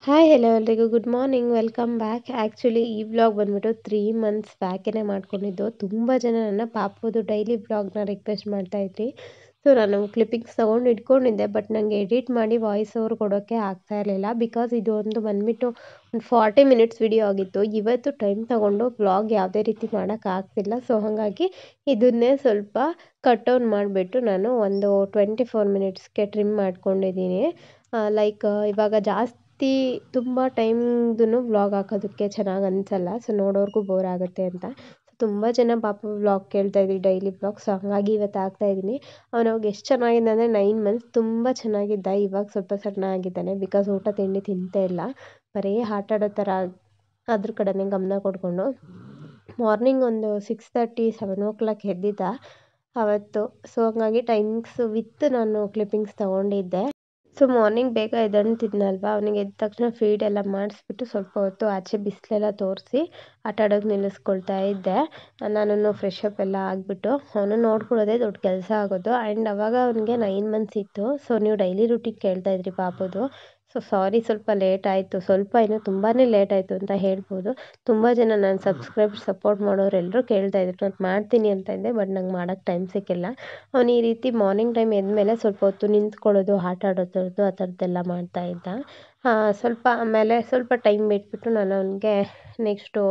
Hi hello ಎಲ್ರಿಗೂ good morning welcome back. Actually ಈ vlog ಬಂದ್ಬಿಟ್ಟು 3 ಮಂತ್ಸ್ ಬ್ಯಾಕೇ ಮಾಡ್ಕೊಂಡಿದ್ದು. ತುಂಬ ಜನ ನನ್ನ ಪಾಪುದು ಡೈಲಿ ವ್ಲಾಗ್ನ ರಿಕ್ವೆಸ್ಟ್ ಮಾಡ್ತಾಯಿದ್ರಿ. ಸೊ ನಾನು ಕ್ಲಿಪ್ಪಿಂಗ್ಸ್ ತೊಗೊಂಡು ಇಟ್ಕೊಂಡಿದ್ದೆ, ಬಟ್ ನನಗೆ ಎಡಿಟ್ ಮಾಡಿ ವಾಯ್ಸ್ ಓವರ್ ಕೊಡೋಕ್ಕೆ ಆಗ್ತಾ ಇರಲಿಲ್ಲ. ಬಿಕಾಸ್ ಇದು ಬಂದುಬಿಟ್ಟು ಒಂದು 40 ಮಿನಿಟ್ಸ್ ವಿಡಿಯೋ ಆಗಿತ್ತು. ಇವತ್ತು ಟೈಮ್ ತೊಗೊಂಡು ವ್ಲಾಗ್ ಯಾವುದೇ ರೀತಿ ಮಾಡೋಕ್ಕಾಗ್ತಿಲ್ಲ. ಸೊ ಹಾಗಾಗಿ ಇದನ್ನೇ ಸ್ವಲ್ಪ ಕಟ್ ಡೌನ್ ಮಾಡಿಬಿಟ್ಟು ನಾನು ಒಂದು 24 ಮಿನಿಟ್ಸ್ಗೆ ಟ್ರಿಮ್ ಮಾಡ್ಕೊಂಡಿದ್ದೀನಿ. ಲೈಕ್ ಇವಾಗ ಜಾಸ್ತಿ ತುಂಬ ಟೈಮ್ದು ವ್ಲಾಗ್ ಹಾಕೋದಕ್ಕೆ ಚೆನ್ನಾಗಿ ಅನಿಸಲ್ಲ. ಸೊ ನೋಡೋರ್ಗೂ ಬೋರ್ ಆಗುತ್ತೆ ಅಂತ. ಸೊ ತುಂಬ ಜನ ಪಾಪ ವ್ಲಾಗ್ ಕೇಳ್ತಾಯಿದ್ರಿ, ಡೈಲಿ ವ್ಲಾಗ್. ಸೊ ಹಾಗಾಗಿ ಇವತ್ತು ಹಾಕ್ತಾಯಿದ್ದೀನಿ. ಅವನವಾಗ ಎಷ್ಟು ಚೆನ್ನಾಗಿದೆ ಅಂದರೆ 9 ಮಂತ್ಸ್ ತುಂಬ ಚೆನ್ನಾಗಿದ್ದ. ಇವಾಗ ಸ್ವಲ್ಪ ಸಣ್ಣ ಆಗಿದ್ದಾನೆ. ಬಿಕಾಸ್ ಊಟ ತಿಂಡಿ ತಿಂತೇ ಇಲ್ಲ, ಬರೀ ಆಟ ಆಡೋ ಥರ ಅದ್ರ ಕಡೆನೇ ಗಮನ ಕೊಟ್ಕೊಂಡು. ಮಾರ್ನಿಂಗ್ ಒಂದು 6:30 7 ಓ ಕ್ಲಾಕ್ ಎದ್ದಿದ್ದ ಅವತ್ತು. ಸೊ ಹಂಗಾಗಿ ಟೈಮಿಂಗ್ಸ್ ವಿತ್ ನಾನು ಕ್ಲಿಪ್ಪಿಂಗ್ಸ್ ತೊಗೊಂಡಿದ್ದೆ. ಸೊ ಮಾರ್ನಿಂಗ್ ಬೇಗ ಎದ್ದೇಳ್ತಿದ್ನಲ್ವ, ಅವನಿಗೆ ಎದ್ದ ತಕ್ಷಣ ಫೀಡ್ ಎಲ್ಲ ಮಾಡಿಸ್ಬಿಟ್ಟು ಸ್ವಲ್ಪ ಹೊತ್ತು ಆಚೆ ಬಿಸಿಲೆಲ್ಲ ತೋರಿಸಿ ಆಟ ಆಡೋಕೆ ನಿಲ್ಲಿಸ್ಕೊಳ್ತಾ ಇದ್ದೆ. ನಾನು ಫ್ರೆಶ್ ಅಪ್ ಎಲ್ಲ ಆಗಿಬಿಟ್ಟು ಅವನು ನೋಡ್ಕೊಳ್ಳೋದೇ ದೊಡ್ಡ ಕೆಲಸ ಆಗೋದು. ಆ್ಯಂಡ್ ಅವಾಗ ಅವನಿಗೆ 9 ಮಂತ್ಸ್ ಇತ್ತು. ಸೊ ನೀವು ಡೈಲಿ ರೂಟೀನ್ ಕೇಳ್ತಾಯಿದ್ರಿ ಪಾಪುದು. ಸೊ ಸಾರಿ, ಸ್ವಲ್ಪ ಲೇಟ್ ಆಯಿತು. ಸ್ವಲ್ಪ ಏನು ತುಂಬಾ ಲೇಟ್ ಆಯಿತು ಅಂತ ಹೇಳ್ಬೋದು. ತುಂಬ ಜನ ನನ್ನ ಸಬ್ಸ್ಕ್ರೈಬ್ ಸಪೋರ್ಟ್ ಮಾಡೋರೆಲ್ಲರೂ ಕೇಳ್ತಾಯಿದ್ರು. ನಾನು ಮಾಡ್ತೀನಿ ಅಂತ ಇದ್ದೆ, ಬಟ್ ನಂಗೆ ಮಾಡೋಕ್ಕೆ ಟೈಮ್ ಸಿಕ್ಕಿಲ್ಲ. ಅವನು ಈ ರೀತಿ ಮಾರ್ನಿಂಗ್ ಟೈಮ್ ಎದ್ಮೇಲೆ ಸ್ವಲ್ಪ ಹೊತ್ತು ನಿಂತ್ಕೊಳ್ಳೋದು, ಆಟ ಆಡೋದು ಆ ಥರದ್ದೆಲ್ಲ ಮಾಡ್ತಾಯಿದ್ದ. ಸ್ವಲ್ಪ ಆಮೇಲೆ ಸ್ವಲ್ಪ ಟೈಮ್ ಬಿಟ್ಬಿಟ್ಟು ನಾನು ಅವನಿಗೆ ನೆಕ್ಸ್ಟು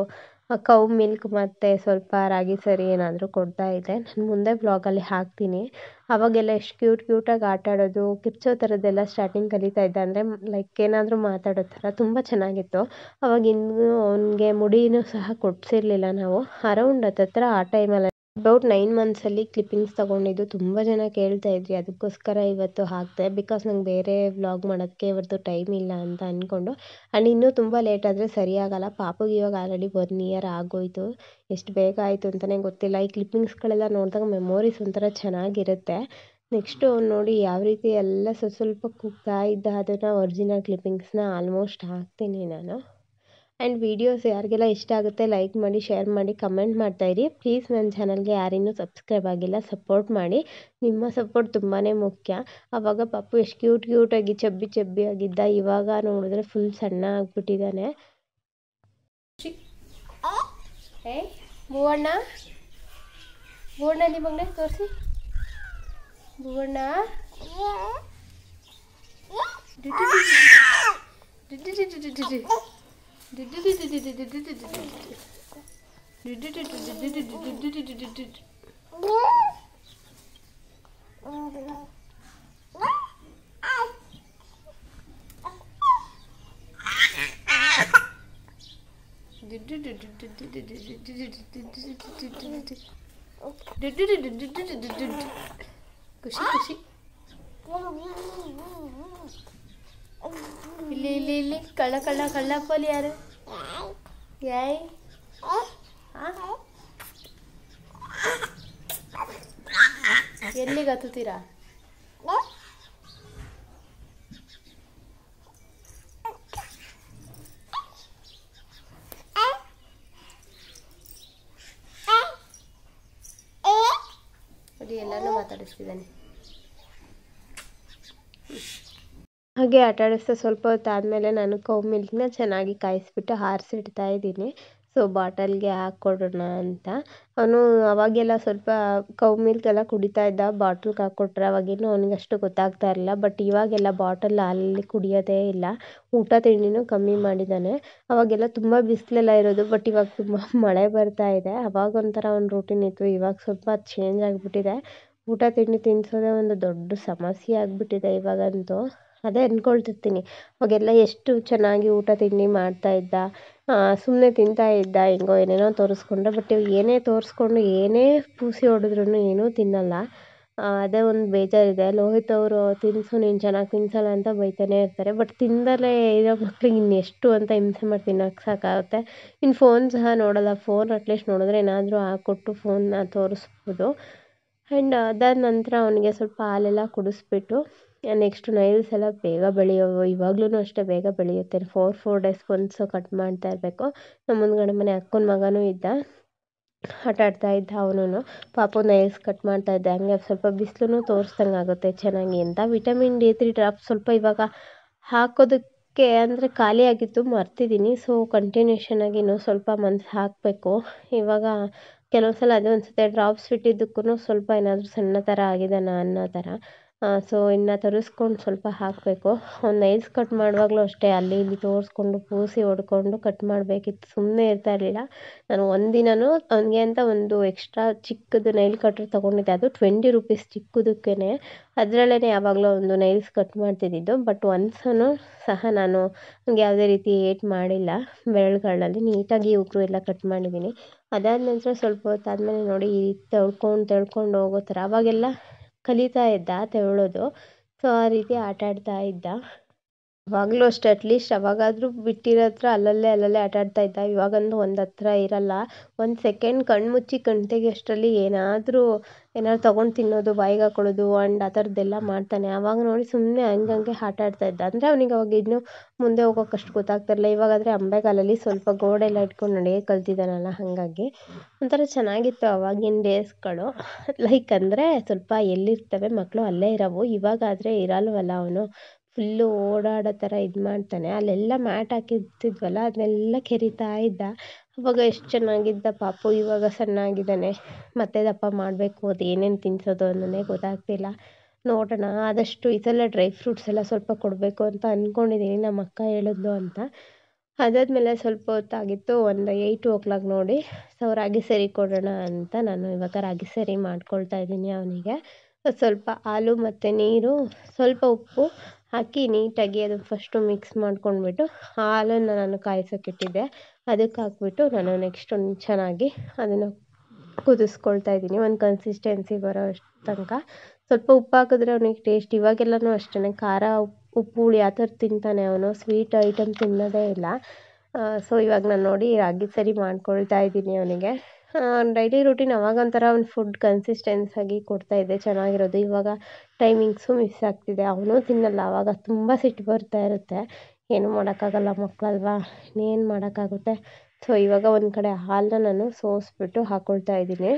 ಕೌ ಮಿಲ್ಕ್ ಮತ್ತು ಸ್ವಲ್ಪ ರಾಗಿ ಸರಿ ಏನಾದರೂ ಕೊಡ್ತಾಯಿದ್ದೆ. ನಾನು ಮುಂದೆ ವ್ಲಾಗಲ್ಲಿ ಹಾಕ್ತೀನಿ. ಅವಾಗೆಲ್ಲ ಎಷ್ಟು ಕ್ಯೂಟಾಗಿ ಆಟ ಆಡೋದು, ಕಿರ್ಚೋ ಥರದ್ದೆಲ್ಲ ಸ್ಟಾರ್ಟಿಂಗ್ ಕಲಿತಾ ಇದ್ದ. ಅಂದರೆ ಲೈಕ್ ಏನಾದರೂ ಮಾತಾಡೋ ಥರ ತುಂಬ ಚೆನ್ನಾಗಿತ್ತು. ಅವಾಗ ಇನ್ನೂ ಅವನಿಗೆ ಮುಡಿನೂ ಸಹ ಕೊಡಿಸಿರ್ಲಿಲ್ಲ ನಾವು. ಅರೌಂಡ್ ಹತ್ತತ್ರ ಆ ಟೈಮಲ್ಲಿ ಅಬೌಟ್ 9 ಮಂತ್ಸಲ್ಲಿ ಕ್ಲಿಪ್ಪಿಂಗ್ಸ್ ತೊಗೊಂಡಿದ್ದು. ತುಂಬ ಜನ ಕೇಳ್ತಾಯಿದ್ರಿ, ಅದಕ್ಕೋಸ್ಕರ ಇವತ್ತು ಹಾಕಿದೆ. ಬಿಕಾಸ್ ನಂಗೆ ಬೇರೆ ವ್ಲಾಗ್ ಮಾಡೋಕ್ಕೆ ಇವತ್ತು ಟೈಮ್ ಇಲ್ಲ ಅಂತ ಅಂದ್ಕೊಂಡು. ಆ್ಯಂಡ್ ಇನ್ನೂ ತುಂಬ ಲೇಟ್ ಆದರೆ ಸರಿಯಾಗಲ್ಲ. ಪಾಪುಗೆ ಇವಾಗ ಆಲ್ರೆಡಿ 1 ಇಯರ್ ಆಗೋಯಿತು. ಎಷ್ಟು ಬೇಗ ಆಯಿತು ಅಂತಲೇ ಗೊತ್ತಿಲ್ಲ. ಈ ಕ್ಲಿಪ್ಪಿಂಗ್ಸ್ಗಳೆಲ್ಲ ನೋಡಿದಾಗ ಮೆಮೊರೀಸ್ ಒಂಥರ ಚೆನ್ನಾಗಿರುತ್ತೆ. ನೆಕ್ಸ್ಟು ನೋಡಿ ಯಾವ ರೀತಿ ಎಲ್ಲ ಸ್ವಲ್ಪ ಕೂಗ್ತಾ ಇದ್ದ, ಅದನ್ನು ಒರಿಜಿನಲ್ ಕ್ಲಿಪ್ಪಿಂಗ್ಸ್ನ ಆಲ್ಮೋಸ್ಟ್ ಹಾಕ್ತೀನಿ ನಾನು. ಆ್ಯಂಡ್ ವೀಡಿಯೋಸ್ ಯಾರಿಗೆಲ್ಲ ಇಷ್ಟ ಆಗುತ್ತೆ ಲೈಕ್ ಮಾಡಿ, ಶೇರ್ ಮಾಡಿ, ಕಮೆಂಟ್ ಮಾಡ್ತಾಯಿರಿ. ಪ್ಲೀಸ್ ನನ್ನ ಚಾನಲ್ಗೆ ಯಾರಿನ್ನೂ ಸಬ್ಸ್ಕ್ರೈಬ್ ಆಗಿಲ್ಲ, ಸಪೋರ್ಟ್ ಮಾಡಿ. ನಿಮ್ಮ ಸಪೋರ್ಟ್ ತುಂಬಾ ಮುಖ್ಯ. ಆವಾಗ ಪಾಪು ಎಷ್ಟು ಕ್ಯೂಟಾಗಿ ಚಬ್ಬಿ ಆಗಿದ್ದ. ಇವಾಗ ನೋಡಿದ್ರೆ ಫುಲ್ ಸಣ್ಣ ಆಗಿಬಿಟ್ಟಿದ್ದಾನೆ. ಏ ಭುವಣ್ಣ, ನಿಮಗೆ ತೋರಿಸಿ. ಭುವಣ್ಣ ಖುಷಿ ಖುಷಿ. ಇಲ್ಲಿ ಕಳ್ಳ ಪೋಲಿ ಯಾರು? ಯಾಯ್ ಎಲ್ಲಿಗೆ ಹತ್ತುತ್ತೀರಾ? ನೋಡಿ ಎಲ್ಲನೂ ಮಾತಾಡಿಸ್ತಿದ್ದಾನೆ. ಹಾಗೆ ಆಟ ಆಡಿಸ್ತಾ ಸ್ವಲ್ಪ ಹೊತ್ತು ಆದಮೇಲೆ ನಾನು ಕೌ ಮಿಲ್ಕ್ನ ಚೆನ್ನಾಗಿ ಕಾಯಿಸ್ಬಿಟ್ಟು ಆರಿಸಿಡ್ತಾ ಇದ್ದೀನಿ. ಸೊ ಬಾಟಲ್ಗೆ ಹಾಕ್ಕೊಡೋಣ ಅಂತ. ಅವನು ಅವಾಗೆಲ್ಲ ಸ್ವಲ್ಪ ಕೌ ಮಿಲ್ಕ್ ಎಲ್ಲ ಕುಡಿತಾ ಇದ್ದ. ಬಾಟ್ಲ್ಗೆ ಹಾಕ್ಕೊಟ್ರೆ ಅವಾಗೇನು ಅವನಿಗೆ ಅಷ್ಟು ಗೊತ್ತಾಗ್ತಾ ಇರಲಿಲ್ಲ. ಬಟ್ ಇವಾಗೆಲ್ಲ ಬಾಟಲ್ ಹಾಲಲ್ಲಿ ಕುಡಿಯೋದೇ ಇಲ್ಲ. ಊಟ ತಿಂಡಿನೂ ಕಮ್ಮಿ ಮಾಡಿದ್ದಾನೆ. ಅವಾಗೆಲ್ಲ ತುಂಬ ಬಿಸಿಲೆಲ್ಲ ಇರೋದು, ಬಟ್ ಇವಾಗ ತುಂಬ ಮಳೆ ಬರ್ತಾ ಇದೆ. ಅವಾಗ ಒಂಥರ ಒಂದು ರೂಟೀನ್ ಇತ್ತು. ಇವಾಗ ಸ್ವಲ್ಪ ಚೇಂಜ್ ಆಗಿಬಿಟ್ಟಿದೆ. ಊಟ ತಿಂಡಿ ತಿನ್ನಿಸೋದೇ ಒಂದು ದೊಡ್ಡ ಸಮಸ್ಯೆ ಆಗಿಬಿಟ್ಟಿದೆ ಇವಾಗಂತೂ. ಅದೇ ಅಂದ್ಕೊಳ್ತಿರ್ತೀನಿ, ಅವಾಗೆಲ್ಲ ಎಷ್ಟು ಚೆನ್ನಾಗಿ ಊಟ ತಿಂಡಿ ಮಾಡ್ತಾಯಿದ್ದ. ಸುಮ್ಮನೆ ತಿಂತಾ ಇದ್ದ, ಹೆಂಗೋ ಏನೇನೋ ತೋರಿಸ್ಕೊಂಡ್ರೆ. ಬಟ್ ಏನೇ ತೋರಿಸ್ಕೊಂಡು ಏನೇ ಪೂಸಿ ಹೊಡೆದ್ರೂ ಏನೂ ತಿನ್ನಲ್ಲ. ಅದೇ ಒಂದು ಬೇಜಾರಿದೆ. ಲೋಹಿತ್ ಅವರು ತಿನ್ನಿಸು, ನೀನು ಚೆನ್ನಾಗಿ ತಿನ್ನಿಸಲ್ಲ ಅಂತ ಬೈತಾನೇ ಇರ್ತಾರೆ. ಬಟ್ ತಿಂದಲೇ ಇರೋ ಮಕ್ಳಿಗೆ ಇನ್ನೆಷ್ಟು ಅಂತ ಹಿಂಸೆ ಮಾಡಿ ತಿನ್ನೋಕ್ಕೆ ಸಾಕಾಗುತ್ತೆ. ಇನ್ನು ಫೋನ್ ಸಹ ನೋಡಲ್ಲ. ಫೋನ್ ಅಟ್ಲೀಸ್ಟ್ ನೋಡಿದ್ರೆ ಏನಾದರೂ ಹಾಕ್ಕೊಟ್ಟು ಫೋನ್ನ ತೋರಿಸ್ಬೋದು. ಆ್ಯಂಡ್ ಅದಾದ ನಂತರ ಅವನಿಗೆ ಸ್ವಲ್ಪ ಹಾಲೆಲ್ಲ ಕುಡಿಸ್ಬಿಟ್ಟು ನೆಕ್ಸ್ಟ್ ನೈಲ್ಸ್ ಎಲ್ಲ ಬೇಗ ಬೆಳೆಯೋವು. ಇವಾಗ್ಲೂ ಅಷ್ಟೇ ಬೇಗ ಬೆಳೆಯುತ್ತೆ. 4 ಡೇಸ್ಗೆ ಒಂದ್ಸಲ ಕಟ್ ಮಾಡ್ತಾ ಇರಬೇಕು. ನಮ್ಮ ಮುಂದ್ಗಡೆ ಮನೆ ಅಕ್ಕನ ಮಗನೂ ಇದ್ದ, ಆಟ ಆಡ್ತಾ ಇದ್ದ ಅವನು. ಪಾಪು ನೈಲ್ಸ್ ಕಟ್ ಮಾಡ್ತಾ ಇದ್ದೆ. ಹಂಗೆ ಸ್ವಲ್ಪ ಬಿಸಿಲು ತೋರಿಸ್ದಂಗೆ ಆಗುತ್ತೆ ಚೆನ್ನಾಗಿ ಅಂತ. ವಿಟಮಿನ್ D3 ಡ್ರಾಪ್ಸ್ ಸ್ವಲ್ಪ ಇವಾಗ ಹಾಕೋದಕ್ಕೆ ಅಂದರೆ ಖಾಲಿ ಆಗಿತ್ತು ಮರ್ತಿದ್ದೀನಿ. ಸೊ ಕಂಟಿನ್ಯೂಷನ್ ಆಗಿ ಇನ್ನೂ ಸ್ವಲ್ಪ ಮಂತ್ಸ್ ಹಾಕಬೇಕು. ಇವಾಗ ಕೆಲವೊಂದು ಸಲ ಅದು ಅನಿಸುತ್ತೆ ಡ್ರಾಪ್ಸ್ ಬಿಟ್ಟಿದ್ದಕ್ಕೂ ಸ್ವಲ್ಪ ಏನಾದರೂ ಸಣ್ಣ ಥರ ಆಗಿದೆನಾ ಅನ್ನೋ ಥರ. ಸೊ ಇನ್ನು ತರಿಸ್ಕೊಂಡು ಸ್ವಲ್ಪ ಹಾಕಬೇಕು. ಅವ್ನು ನೈಲ್ಸ್ ಕಟ್ ಮಾಡುವಾಗಲೂ ಅಷ್ಟೇ ಅಲ್ಲಿ ಇಲ್ಲಿ ತೋರಿಸ್ಕೊಂಡು ಪೂಸಿ ಹೊಡ್ಕೊಂಡು ಕಟ್ ಮಾಡಬೇಕಿತ್ತು, ಸುಮ್ಮನೆ ಇರ್ತಾ ಇರಲಿಲ್ಲ. ನಾನು ಒಂದಿನನೂ ಅವನಿಗೆ ಅಂತ ಒಂದು ಎಕ್ಸ್ಟ್ರಾ ಚಿಕ್ಕದು ನೈಲ್ ಕಟ್ರ್ ತೊಗೊಂಡಿದ್ದೆ, ಅದು 20 ರುಪೀಸ್ ಚಿಕ್ಕದಕ್ಕೇ. ಅದರಲ್ಲೇ ಯಾವಾಗಲೂ ಒಂದು ನೈಲ್ಸ್ ಕಟ್ ಮಾಡ್ತಿದ್ದಿದ್ದು. ಬಟ್ ಒಂದ್ಸೂ ಸಹ ನಾನು ನನಗೆ ಯಾವುದೇ ರೀತಿ ಏಟ್ ಮಾಡಿಲ್ಲ. ಬೆರಳುಗಳಲ್ಲಿ ನೀಟಾಗಿ ಉಗುರು ಎಲ್ಲ ಕಟ್ ಮಾಡಿದ್ದೀನಿ. ಅದಾದ ನಂತರ ಸ್ವಲ್ಪ ಹೊತ್ತಾದಮೇಲೆ ನೋಡಿ ಈ ತೆಳ್ಕೊಂಡು ಹೋಗೋ ಥರ ಅವಾಗೆಲ್ಲ ಕಲಿತಾ ಇದ್ದ ತೆವಳೋದು. ಸೊ ಆ ರೀತಿ ಆಟ ಆಡ್ತಾ ಇದ್ದ. ಅವಾಗಲೂ ಅಷ್ಟೇ ಅಟ್ಲೀಸ್ಟ್ ಅವಾಗಾದರೂ ಬಿಟ್ಟಿರೋ ಅಲ್ಲಲ್ಲೇ ಆಟ ಆಡ್ತಾ ಇದ್ದ. ಇವಾಗಂತೂ ಒಂದು ಹತ್ರ ಇರಲ್ಲ. ಒಂದು ಸೆಕೆಂಡ್ ಕಣ್ಣು ಮುಚ್ಚಿ ಕಣ್ ತೆಗಿಯೋಷ್ಟರಲ್ಲಿ ಏನಾದರೂ ತೊಗೊಂಡು ತಿನ್ನೋದು, ಬಾಯಿಗೆ ಹಾಕೊಳ್ಳೋದು ಆ್ಯಂಡ್ ಆ ಥರದ್ದೆಲ್ಲ ಮಾಡ್ತಾನೆ. ಆವಾಗ ನೋಡಿ ಸುಮ್ಮನೆ ಹಂಗಂಗೆ ಆಟ ಆಡ್ತಾ ಇದ್ದ. ಅಂದರೆ ಅವನಿಗೆ ಅವಾಗ ಇನ್ನೂ ಮುಂದೆ ಹೋಗೋಕ್ಕಷ್ಟು ಗೊತ್ತಾಗ್ತಾ ಇರಲಿಲ್ಲ. ಇವಾಗಾದರೆ ಅಂಬೆಗಾಲಲ್ಲಿ ಸ್ವಲ್ಪ ಗೋಡೆ ಎಲ್ಲ ಇಟ್ಕೊಂಡು ನಡೆಯೋಕ್ಕೆ ಕಲ್ತಿದ್ದಾನಲ್ಲ, ಹಾಗಾಗಿ ಒಂಥರ ಚೆನ್ನಾಗಿತ್ತು ಆವಾಗಿನ ಡೇಸ್ಗಳು. ಲೈಕ್ ಅಂದರೆ ಸ್ವಲ್ಪ ಎಲ್ಲಿರ್ತವೆ ಮಕ್ಕಳು ಅಲ್ಲೇ ಇರೋವು. ಇವಾಗಾದರೆ ಇರಲ್ವಲ್ಲ, ಅವನು ಫುಲ್ಲು ಓಡಾಡೋ ಥರ ಇದು ಮಾಡ್ತಾನೆ. ಅಲ್ಲೆಲ್ಲ ಮ್ಯಾಟ್ ಹಾಕಿರ್ತಿದ್ವಲ್ಲ ಅದನ್ನೆಲ್ಲ ಕೆರಿತಾ ಇದ್ದ. ಅವಾಗ ಎಷ್ಟು ಚೆನ್ನಾಗಿದ್ದ ಪಾಪು. ಇವಾಗ ಸಣ್ಣ ಆಗಿದ್ದಾನೆ, ಮತ್ತೆ ದಪ್ಪ ಮಾಡಬೇಕು. ಅದು ಏನೇನು ತಿನ್ನಿಸೋದು ಅನ್ನೋದೇ ಗೊತ್ತಾಗ್ತಿಲ್ಲ. ನೋಡೋಣ, ಆದಷ್ಟು ಈ ಸಲ ಡ್ರೈ ಫ್ರೂಟ್ಸ್ ಎಲ್ಲ ಸ್ವಲ್ಪ ಕೊಡಬೇಕು ಅಂತ ಅಂದ್ಕೊಂಡಿದ್ದೀನಿ, ನಮ್ಮ ಅಕ್ಕ ಹೇಳಿದ್ಲು ಅಂತ. ಅದಾದಮೇಲೆ ಸ್ವಲ್ಪ ಹೊತ್ತಾಗಿತ್ತು, ಒಂದು 8 o'clock ನೋಡಿ. ಸೊ ರಾಗಿ ಸರಿ ಕೊಡೋಣ ಅಂತ ನಾನು ಇವಾಗ ರಾಗಿ ಸರಿ ಮಾಡ್ಕೊಳ್ತಾ ಇದ್ದೀನಿ ಅವನಿಗೆ. ಸ್ವಲ್ಪ ಹಾಲು ಮತ್ತು ನೀರು, ಸ್ವಲ್ಪ ಉಪ್ಪು ಹಾಕಿ ನೀಟಾಗಿ ಅದನ್ನು ಫಸ್ಟು ಮಿಕ್ಸ್ ಮಾಡ್ಕೊಂಡ್ಬಿಟ್ಟು ಹಾಲನ್ನು ನಾನು ಕಾಯ್ಸೋಕ್ಕಿಟ್ಟಿದ್ದೆ. ಅದಕ್ಕೆ ಹಾಕ್ಬಿಟ್ಟು ನಾನು ನೆಕ್ಸ್ಟ್ ಒಂದು ಚೆನ್ನಾಗಿ ಅದನ್ನು ಕುದಿಸ್ಕೊಳ್ತಾ ಇದ್ದೀನಿ ಒಂದು ಕನ್ಸಿಸ್ಟೆನ್ಸಿ ಬರೋ ಅಷ್ಟು ತನಕ. ಸ್ವಲ್ಪ ಉಪ್ಪು ಹಾಕಿದ್ರೆ ಅವನಿಗೆ ಟೇಸ್ಟ್. ಇವಾಗೆಲ್ಲನೂ ಅಷ್ಟೇ ಖಾರ ಉಪ್ಪು ಹುಳಿ ಆ ಥರ ತಿಂತಾನೆ ಅವನು, ಸ್ವೀಟ್ ಐಟಮ್ ತಿನ್ನೋದೇ ಇಲ್ಲ. ಸೊ ಇವಾಗ ನಾನು ನೋಡಿ ರಾಗಿ ಸರಿ ಮಾಡ್ಕೊಳ್ತಾ ಇದ್ದೀನಿ ಅವನಿಗೆ. ಡೈಲಿ ರೂಟೀನ್ ಅವಾಗೊಂಥರ ಒಂದು ಫುಡ್ ಕನ್ಸಿಸ್ಟೆನ್ಸಾಗಿ ಕೊಡ್ತಾಯಿದ್ದೆ ಚೆನ್ನಾಗಿರೋದು. ಇವಾಗ ಟೈಮಿಂಗ್ಸು ಮಿಸ್ ಆಗ್ತಿದೆ. ಅವನು ತಿನ್ನಲ್ಲ. ಆವಾಗ ತುಂಬ ಸಿಟ್ಟು ಬರ್ತಾ ಇರುತ್ತೆ. ಏನೂ ಮಾಡೋಕ್ಕಾಗಲ್ಲ, ಮಕ್ಕಳಲ್ವಾ, ಇನ್ನೇನು ಮಾಡೋಕ್ಕಾಗುತ್ತೆ. ಸೊ ಇವಾಗ ಒಂದು ಕಡೆ ಹಾಲನ್ನ ನಾನು ಸೋಸಿಬಿಟ್ಟು ಹಾಕ್ಕೊಳ್ತಾ ಇದ್ದೀನಿ.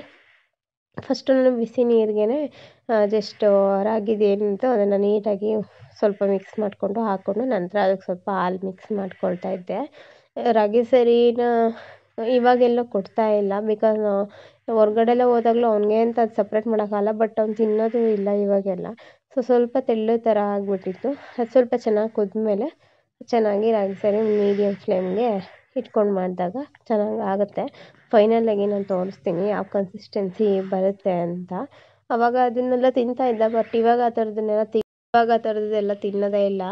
ಫಸ್ಟು ನಾನು ಬಿಸಿ ನೀರಿಗೇ ಜಸ್ಟ್ ರಾಗಿದು ಏನಿತ್ತು ಅದನ್ನು ನೀಟಾಗಿ ಸ್ವಲ್ಪ ಮಿಕ್ಸ್ ಮಾಡಿಕೊಂಡು ಹಾಕ್ಕೊಂಡು ನಂತರ ಅದಕ್ಕೆ ಸ್ವಲ್ಪ ಹಾಲು ಮಿಕ್ಸ್ ಮಾಡ್ಕೊಳ್ತಾ ಇದ್ದೆ. ರಾಗಿ ಸರಿನ ಇವಾಗೆಲ್ಲೂ ಕೊಡ್ತಾ ಇಲ್ಲ. ಬಿಕಾಸ್ ಹೊರ್ಗಡೆ ಎಲ್ಲ ಹೋದಾಗಲೂ ಅವ್ನಿಗೆ ಅಂತ ಅದು ಸಪ್ರೇಟ್ ಮಾಡೋಕ್ಕಾಗಲ್ಲ. ಬಟ್ ಅವ್ನು ತಿನ್ನೋದು ಇಲ್ಲ ಇವಾಗೆಲ್ಲ. ಸೊ ಸ್ವಲ್ಪ ತೆಳ್ಳಗೆ ಥರ ಆಗಿಬಿಟ್ಟಿತ್ತು. ಅದು ಸ್ವಲ್ಪ ಚೆನ್ನಾಗಿ ಕುದ್ಮೇಲೆ ಚೆನ್ನಾಗಿ ರಾಗಿ ಸರಿ ಮೀಡಿಯಮ್ ಫ್ಲೇಮ್ಗೆ ಇಟ್ಕೊಂಡು ಮಾಡಿದಾಗ ಚೆನ್ನಾಗಿ ಆಗುತ್ತೆ. ಫೈನಲಾಗಿ ನಾನು ತೋರಿಸ್ತೀನಿ ಯಾವ ಕನ್ಸಿಸ್ಟೆನ್ಸಿ ಬರುತ್ತೆ ಅಂತ. ಆವಾಗ ಅದನ್ನೆಲ್ಲ ತಿಂತಾ ಇದ್ದ. ಬಟ್ ಇವಾಗ ಆ ಥರದ್ದೆಲ್ಲ ತಿನ್ನೋದೇ ಇಲ್ಲ.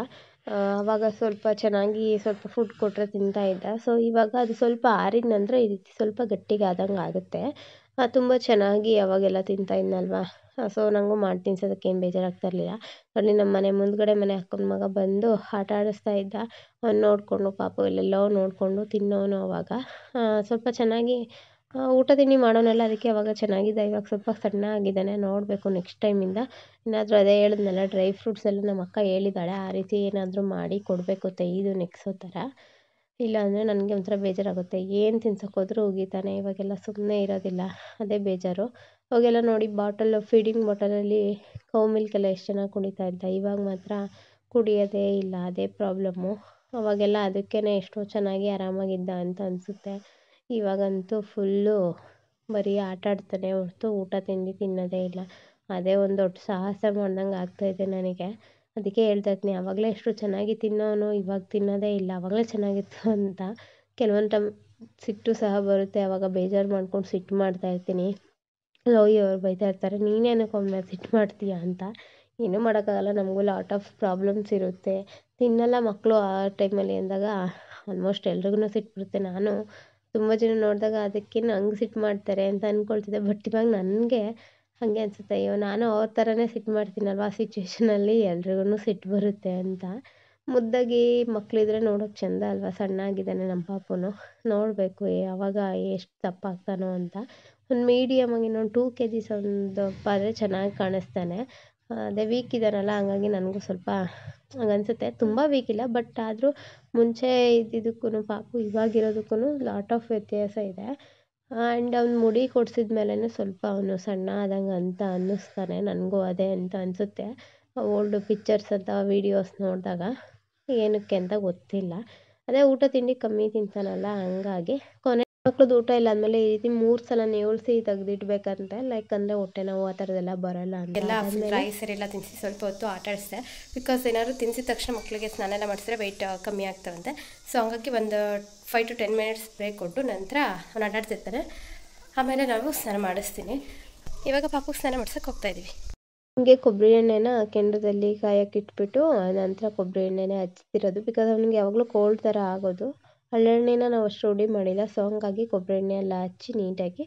ಆವಾಗ ಸ್ವಲ್ಪ ಚೆನ್ನಾಗಿ ಸ್ವಲ್ಪ ಫುಡ್ ಕೊಟ್ಟರೆ ತಿಂತಾ ಇದ್ದ. ಸೊ ಇವಾಗ ಅದು ಸ್ವಲ್ಪ ಆರಿದ ನಂತರ ಈ ರೀತಿ ಸ್ವಲ್ಪ ಗಟ್ಟಿಗೆ ಆದಂಗೆ ಆಗುತ್ತೆ. ತುಂಬ ಚೆನ್ನಾಗಿ ಅವಾಗೆಲ್ಲ ತಿಂತಾ ಇದ್ನಲ್ವಾ. ಸೊ ನನಗೂ ಮಾಡಿ ತಿನ್ಸೋದಕ್ಕೆ ಏನು ಬೇಜಾರಾಗ್ತಾ ಇರಲಿಲ್ಲ. ಅಲ್ಲಿ ನಮ್ಮ ಮನೆ ಮುಂದ್ಗಡೆ ಮನೆ ಅಕ್ಕನ ಮಗ ಬಂದು ಆಟ ಆಡಿಸ್ತಾ ಇದ್ದ. ಅವ್ನು ನೋಡಿಕೊಂಡು ಪಾಪು ಎಲ್ಲೆಲ್ಲೋ ನೋಡಿಕೊಂಡು ತಿನ್ನೋನು ಅವಾಗ. ಸ್ವಲ್ಪ ಚೆನ್ನಾಗಿ ಊಟ ತಿಂಡಿ ಮಾಡೋನಲ್ಲ, ಅದಕ್ಕೆ ಅವಾಗ ಚೆನ್ನಾಗಿದ್ದ. ಇವಾಗ ಸ್ವಲ್ಪ ಸಣ್ಣ ಆಗಿದ್ದಾನೆ. ನೋಡಬೇಕು ನೆಕ್ಸ್ಟ್ ಟೈಮಿಂದ ಏನಾದರೂ ಅದೇ ಹೇಳಿದ್ನಲ್ಲ ಡ್ರೈ ಫ್ರೂಟ್ಸ್ ಎಲ್ಲ ನಮ್ಮ ಅಕ್ಕ ಹೇಳಿದ್ದಾಳೆ, ಆ ರೀತಿ ಏನಾದರೂ ಮಾಡಿ ಕೊಡಬೇಕು ಇದು ನೆಕ್ಸೋ ಥರ. ಇಲ್ಲಾಂದರೆ ನನಗೆ ಒಂಥರ ಬೇಜಾರಾಗುತ್ತೆ. ಏನು ತಿನ್ಸೋಕ್ಕೋದ್ರೂ ಉಗೀತಾನೆ. ಇವಾಗೆಲ್ಲ ಸುಮ್ಮನೆ ಇರೋದಿಲ್ಲ, ಅದೇ ಬೇಜಾರು. ಅವಾಗೆಲ್ಲ ನೋಡಿ ಫೀಡಿಂಗ್ ಬಾಟಲಲ್ಲಿ ಕೌ ಮಿಲ್ಕೆಲ್ಲ ಎಷ್ಟು ಚೆನ್ನಾಗಿ ಕುಡಿತಾ ಇದ್ದ. ಇವಾಗ ಮಾತ್ರ ಕುಡಿಯೋದೇ ಇಲ್ಲ, ಅದೇ ಪ್ರಾಬ್ಲಮ್ಮು. ಅವಾಗೆಲ್ಲ ಅದಕ್ಕೇ ಎಷ್ಟೋ ಚೆನ್ನಾಗಿ ಆರಾಮಾಗಿದ್ದ ಅಂತ ಅನಿಸುತ್ತೆ. ಇವಾಗಂತೂ ಫುಲ್ಲು ಬರೀ ಆಟ ಆಡ್ತಾನೆ ಹೊರತು ಊಟ ತಿಂಡಿ ತಿನ್ನೋದೇ ಇಲ್ಲ. ಅದೇ ಒಂದು ದೊಡ್ಡ ಸಾಹಸ ಮಾಡ್ದಂಗೆ ಆಗ್ತಾಯಿದೆ ನನಗೆ. ಅದಕ್ಕೆ ಹೇಳ್ತಾ ಇರ್ತೀನಿ, ಆವಾಗಲೇ ಎಷ್ಟು ಚೆನ್ನಾಗಿ ತಿನ್ನೋನು ಇವಾಗ ತಿನ್ನೋದೇ ಇಲ್ಲ, ಆವಾಗಲೇ ಚೆನ್ನಾಗಿತ್ತು ಅಂತ. ಕೆಲವೊಂದು ಟೈಮ್ ಸಿಟ್ಟು ಸಹ ಬರುತ್ತೆ. ಆವಾಗ ಬೇಜಾರು ಮಾಡ್ಕೊಂಡು ಸಿಟ್ಟು ಮಾಡ್ತಾಯಿರ್ತೀನಿ. ಅವ್ರು ಬೈತಾ ಇರ್ತಾರೆ, ನೀನೇನಕ್ಕೆ ಒಮ್ಮೆ ಸಿಟ್ಟು ಮಾಡ್ತೀಯ ಅಂತ. ಏನೂ ಮಾಡೋಕ್ಕಾಗಲ್ಲ, ನಮಗೂ ಲಾಟ್ ಆಫ್ ಪ್ರಾಬ್ಲಮ್ಸ್ ಇರುತ್ತೆ. ತಿನ್ನಲ್ಲ ಮಕ್ಕಳು ಆ ಟೈಮಲ್ಲಿ ಅಂದಾಗ ಆಲ್ಮೋಸ್ಟ್ ಎಲ್ರಿಗೂ ಸಿಟ್ಟು ಬರುತ್ತೆ. ನಾನು ತುಂಬ ಜನ ನೋಡಿದಾಗ ಅದಕ್ಕೆ ನಂಗೆ ಸಿಟ್ಟು ಮಾಡ್ತಾರೆ ಅಂತ ಅಂದ್ಕೊಳ್ತಿದ್ದೆ. ಬಟ್ ಇವಾಗ ನನಗೆ ಹಾಗೆ ಅನಿಸುತ್ತೆ, ಅಯ್ಯೋ ನಾನು ಅವ್ರ ಥರನೇ ಸಿಟ್ಟು ಮಾಡ್ತೀನಲ್ವ, ಆ ಸಿಚುವೇಷನಲ್ಲಿ ಎಲ್ರಿಗೂ ಸಿಟ್ಟು ಬರುತ್ತೆ ಅಂತ. ಮುದ್ದಾಗಿ ಮಕ್ಕಳಿದ್ರೆ ನೋಡೋಕ್ಕೆ ಚೆಂದ ಅಲ್ವಾ. ಸಣ್ಣ ಆಗಿದ್ದಾನೆ ನಮ್ಮ ಪಾಪುನು, ನೋಡಬೇಕು ಯಾವಾಗ ಎಷ್ಟು ದಪ್ಪ ಆಗ್ತಾನೋ ಅಂತ. ಒಂದು ಮೀಡಿಯಮ್ ಆಗಿ ಇನ್ನೊಂದು 2 kgs ಒಂದು ದಪ್ಪ ಆದರೆ ಚೆನ್ನಾಗಿ ಕಾಣಿಸ್ತಾನೆ. ಅದೇ ವೀಕ್ ಇದ್ದಾನಲ್ಲ, ಹಂಗಾಗಿ ನನಗೂ ಸ್ವಲ್ಪ ಹಂಗನ್ಸುತ್ತೆ. ತುಂಬ ವೀಕ್ ಇಲ್ಲ, ಬಟ್ ಆದರೂ ಮುಂಚೆ ಇದ್ದಿದ್ದಕ್ಕೂ ಪಾಪು ಇವಾಗಿರೋದಕ್ಕೂ ಲಾಟ್ ಆಫ್ ವ್ಯತ್ಯಾಸ ಇದೆ. ಆ್ಯಂಡ್ ಅವ್ನು ಮುಡಿ ಕೊಡ್ಸಿದ ಮೇಲೇ ಸ್ವಲ್ಪ ಅವನು ಸಣ್ಣ ಆದಂಗೆ ಅಂತ ಅನ್ನಿಸ್ತಾನೆ. ನನಗೂ ಅದೇ ಅಂತ ಅನಿಸುತ್ತೆ ಓಲ್ಡ್ ಪಿಕ್ಚರ್ಸ್ ಅಥವಾ ವೀಡಿಯೋಸ್ ನೋಡಿದಾಗ. ಏನಕ್ಕೆ ಅಂತ ಗೊತ್ತಿಲ್ಲ. ಅದೇ ಊಟ ತಿಂಡಿ ಕಮ್ಮಿ ತಿಂತಾನಲ್ಲ ಹಂಗಾಗಿ. ಕೊನೆ ಮಕ್ಳದ್ದು ಊಟ ಇಲ್ಲ ಅಂದಮೇಲೆ ಈ ರೀತಿ 3 ಸಲ ನೇವಳಿಸಿ ತೆಗ್ದಿಡ್ಬೇಕಂತೆ. ಲೈಕ್ ಅಂದರೆ ಹೊಟ್ಟೆ ನೋವು ಆ ಥರದ್ದೆಲ್ಲ ಬರೋಲ್ಲ ಅಂತ. ಎಲ್ಲ ರೈಸ್ ಎಲ್ಲ ತಿನ್ನಿಸಿ ಸ್ವಲ್ಪ ಹೊತ್ತು ಆಟ ಆಡಿಸಿದೆ. ಬಿಕಾಸ್ ಏನಾದ್ರು ತಿನ್ನಿಸಿದ ತಕ್ಷಣ ಮಕ್ಕಳಿಗೆ ಸ್ನಾನ ಎಲ್ಲ ಮಾಡಿಸಿದ್ರೆ ವೆಯ್ಟ್ ಕಮ್ಮಿ ಆಗ್ತಾವಂತೆ. ಸೊ ಹಂಗಾಗಿ ಒಂದು 5 to 10 ಮಿನಿಟ್ಸ್ ಬ್ರೇಕ್ ಕೊಟ್ಟು ನಂತರ ಅವ್ನು ಆಟಾಡ್ತಿರ್ತಾನೆ. ಆಮೇಲೆ ನಾವು ಸ್ನಾನ ಮಾಡಿಸ್ತೀನಿ. ಇವಾಗ ಪಾಪುಗೆ ಸ್ನಾನ ಮಾಡ್ಸೋಕೆ ಹೋಗ್ತಾಯಿದ್ದೀವಿ. ಹಂಗೆ ಕೊಬ್ಬರಿ ಎಣ್ಣೆನ ಕೆಂಡದಲ್ಲಿ ಕಾಯಕ್ಕೆ ಇಟ್ಬಿಟ್ಟು ನಂತರ ಕೊಬ್ಬರಿ ಎಣ್ಣೆನೇ ಹಚ್ತಿರೋದು. ಬಿಕಾಸ್ ಅವ್ನಿಗೆ ಯಾವಾಗಲೂ ಕೋಲ್ಡ್ ಥರ ಆಗೋದು. ಹಳ್ಳೆಣ್ಣೆನ ನಾವು ಅಷ್ಟು ರೂಢಿ ಮಾಡಿಲ್ಲ. ಸೊ ಹಂಗಾಗಿ ಕೊಬ್ಬರಿ ಎಣ್ಣೆ ಎಲ್ಲ ಹಚ್ಚಿ ನೀಟಾಗಿ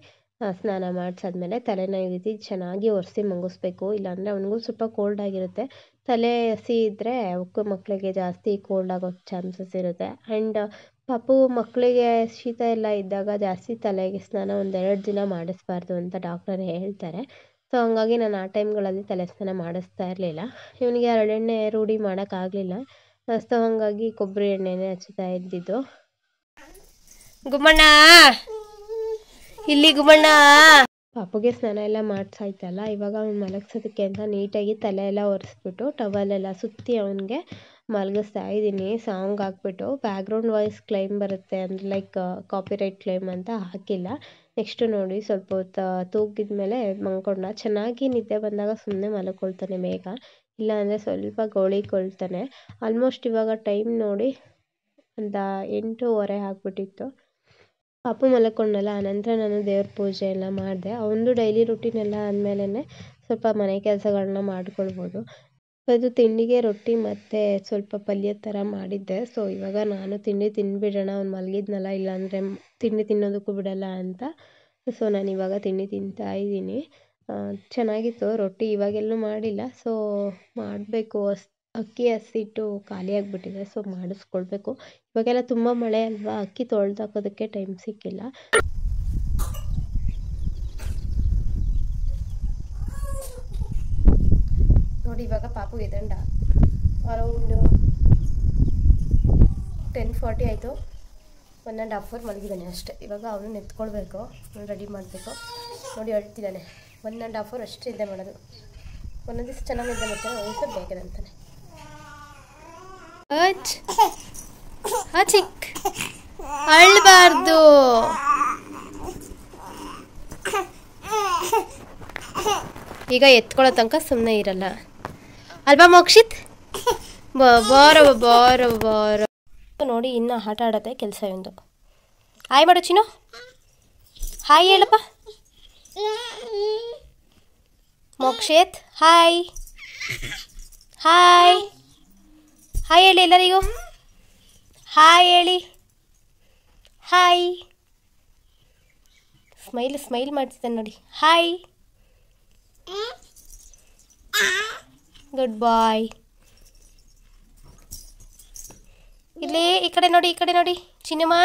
ಸ್ನಾನ ಮಾಡಿಸಾದ್ಮೇಲೆ ತಲೆನ ಈ ರೀತಿ ಚೆನ್ನಾಗಿ ಒರೆಸಿ ಮುಗಿಸ್ಬೇಕು. ಇಲ್ಲಾಂದರೆ ಅವನಿಗೂ ಸ್ವಲ್ಪ ಕೋಲ್ಡ್ ಆಗಿರುತ್ತೆ. ತಲೆ ಹಸಿ ಇದ್ದರೆ ಅವಕ್ಕೂ ಮಕ್ಕಳಿಗೆ ಜಾಸ್ತಿ ಕೋಲ್ಡ್ ಆಗೋ ಚಾನ್ಸಸ್ ಇರುತ್ತೆ. ಆ್ಯಂಡ್ ಪಾಪು ಮಕ್ಕಳಿಗೆ ಶೀತ ಎಲ್ಲ ಇದ್ದಾಗ ಜಾಸ್ತಿ ತಲೆಗೆ ಸ್ನಾನ 1-2 ದಿನ ಮಾಡಿಸ್ಬಾರ್ದು ಅಂತ ಡಾಕ್ಟರ್ ಹೇಳ್ತಾರೆ. ಸೊ ಹಂಗಾಗಿ ನಾನು ಆ ಟೈಮ್ಗಳಲ್ಲಿ ತಲೆ ಸ್ನಾನ ಮಾಡಿಸ್ತಾ ಇರಲಿಲ್ಲ. ಇವನಿಗೆ ಹರಳೆಣ್ಣೆ ರೂಢಿ ಮಾಡೋಕ್ಕಾಗಲಿಲ್ಲ. ಸೊ ಹಂಗಾಗಿ ಕೊಬ್ಬರಿ ಎಣ್ಣೆನೇ ಹಚ್ತಾ ಇದ್ದಿದ್ದು. ಗುಮ್ಮಣ್ಣ ಇಲ್ಲಿ ಗುಮ್ಮಣ್ಣ. ಪಾಪುಗೆ ಸ್ನಾನ ಎಲ್ಲ ಮಾಡಿಸಾಯ್ತಲ್ಲ, ಇವಾಗ ಅವ್ನು ಮಲಗ್ಸೋದಕ್ಕೆ ಅಂತ ನೀಟಾಗಿ ತಲೆ ಎಲ್ಲ ಒರೆಸ್ಬಿಟ್ಟು ಟವಲೆಲ್ಲ ಸುತ್ತಿ ಅವನಿಗೆ ಮಲಗಿಸ್ತಾ ಇದ್ದೀನಿ. ಸಾಂಗ್ ಹಾಕ್ಬಿಟ್ಟು ಬ್ಯಾಕ್ಗ್ರೌಂಡ್ ವಾಯ್ಸ್ ಕ್ಲೈಮ್ ಬರುತ್ತೆ ಅಂದರೆ ಲೈಕ್ ಕಾಪಿರೈಟ್ ಕ್ಲೈಮ್ ಅಂತ ಹಾಕಿಲ್ಲ. ನೆಕ್ಸ್ಟು ನೋಡಿ ಸ್ವಲ್ಪ ಹೊತ್ತು ತೂಗಿದ ಮೇಲೆ ಮಲ್ಕೊಂಡ. ಚೆನ್ನಾಗಿ ನಿದ್ದೆ ಬಂದಾಗ ಸುಮ್ಮನೆ ಮಲ್ಕೊಳ್ತಾನೆ ಬೇಗ, ಇಲ್ಲಾಂದರೆ ಸ್ವಲ್ಪ ಗೋಳಿಕೊಳ್ತಾನೆ. ಆಲ್ಮೋಸ್ಟ್ ಇವಾಗ ಟೈಮ್ ನೋಡಿ ಒಂದು 8:15 ಆಗಿಬಿಟ್ಟಿತ್ತು. ಪಾಪು ಮಲ್ಕೊಂಡಲ್ಲ, ಆನಂತರ ನಾನು ದೇವ್ರ ಪೂಜೆ ಎಲ್ಲ ಮಾಡಿದೆ. ಅವನದು ಡೈಲಿ ರುಟೀನ್ ಎಲ್ಲ ಆದಮೇಲೆ ಸ್ವಲ್ಪ ಮನೆ ಕೆಲಸಗಳನ್ನ ಮಾಡ್ಕೊಳ್ಬೋದು. ಅದು ತಿಂಡಿಗೆ ರೊಟ್ಟಿ ಮತ್ತು ಸ್ವಲ್ಪ ಪಲ್ಯದ ಥರ ಮಾಡಿದ್ದೆ. ಸೊ ಇವಾಗ ನಾನು ತಿಂಡಿ ತಿಂದುಬಿಡೋಣ, ಅವ್ನು ಮಲಗಿದ್ನಲ್ಲ, ಇಲ್ಲಾಂದರೆ ತಿಂಡಿ ತಿನ್ನೋದಕ್ಕೂ ಬಿಡೋಲ್ಲ ಅಂತ. ಸೊ ನಾನು ಇವಾಗ ತಿಂಡಿ ತಿಂತಾಯಿದ್ದೀನಿ. ಚೆನ್ನಾಗಿತ್ತು ರೊಟ್ಟಿ. ಇವಾಗೆಲ್ಲೂ ಮಾಡಿಲ್ಲ, ಸೊ ಮಾಡಬೇಕು. ಅಕ್ಕಿ ಹಸಿಟ್ಟು ಖಾಲಿ ಆಗಿಬಿಟ್ಟಿದೆ, ಸೊ ಮಾಡಿಸ್ಕೊಳ್ಬೇಕು. ಇವಾಗೆಲ್ಲ ತುಂಬ ಮಳೆ ಅಲ್ವಾ, ಅಕ್ಕಿ ತೊಳೆದಾಕೋದಕ್ಕೆ ಟೈಮ್ ಸಿಕ್ಕಿಲ್ಲ. ನೋಡಿ ಇವಾಗ ಪಾಪು ಎದಂಡ ಅರೌಂಡ್ 10:40 ಆಯಿತು. 1.5 hour ಮಲಗಿದ್ದಾನೆ ಅಷ್ಟೇ. ಇವಾಗ ಅವನು ಎತ್ಕೊಳ್ಬೇಕು, ರೆಡಿ ಮಾಡಬೇಕು. ನೋಡಿ ಅಳ್ತಿದ್ದಾನೆ. 1.5 hour ಅಷ್ಟೇ ನಿದ್ದೆ ಮಾಡೋದು. ಒಂದೊಂದು ದಿವಸ ಚೆನ್ನಾಗಿ ನಿದ್ದೆ ಮಾಡ್ತಾನೆ, ಒಂದೊಂದು ದಿವಸ ಬೇಗ ಅಂತಾನೆ. ಚಿಕ್ಕ ಅಳ್ಬಾರ್ದು. ಈಗ ಎತ್ಕೊಳ್ಳೋ ತನಕ ಸುಮ್ಮನೆ ಇರಲ್ಲ ಅಲ್ವಾ ಮೋಕ್ಷಿತ್? ಬಾರ ಬಾರ ಬಾರ. ನೋಡಿ ಇನ್ನು ಆಟ ಆಡೋದೇ ಕೆಲಸ ಒಂದು. ಹಾಯ್ ಮಾಡು ಚಿನ್ನು, ಹಾಯ್ ಹೇಳಪ್ಪ ಮೋಕ್ಷಿತ್. ಹಾಯ್ ಹಾಯ್ ಹಾಯ್ ಹೇಳಿ ಎಲ್ಲರಿಗೂ. ಹಾಯ್ ಹೇಳಿ. ಹಾಯ್. ಸ್ಮೈಲ್ ಮಾಡ್ತಿದ್ದಾನೆ ನೋಡಿ. ಹಾಯ್. ಗುಡ್ ಬಾಯ್. ಇಲ್ಲಿ ಈ ಕಡೆ ನೋಡಿ ಚಿನ್ನಮ್ಮ.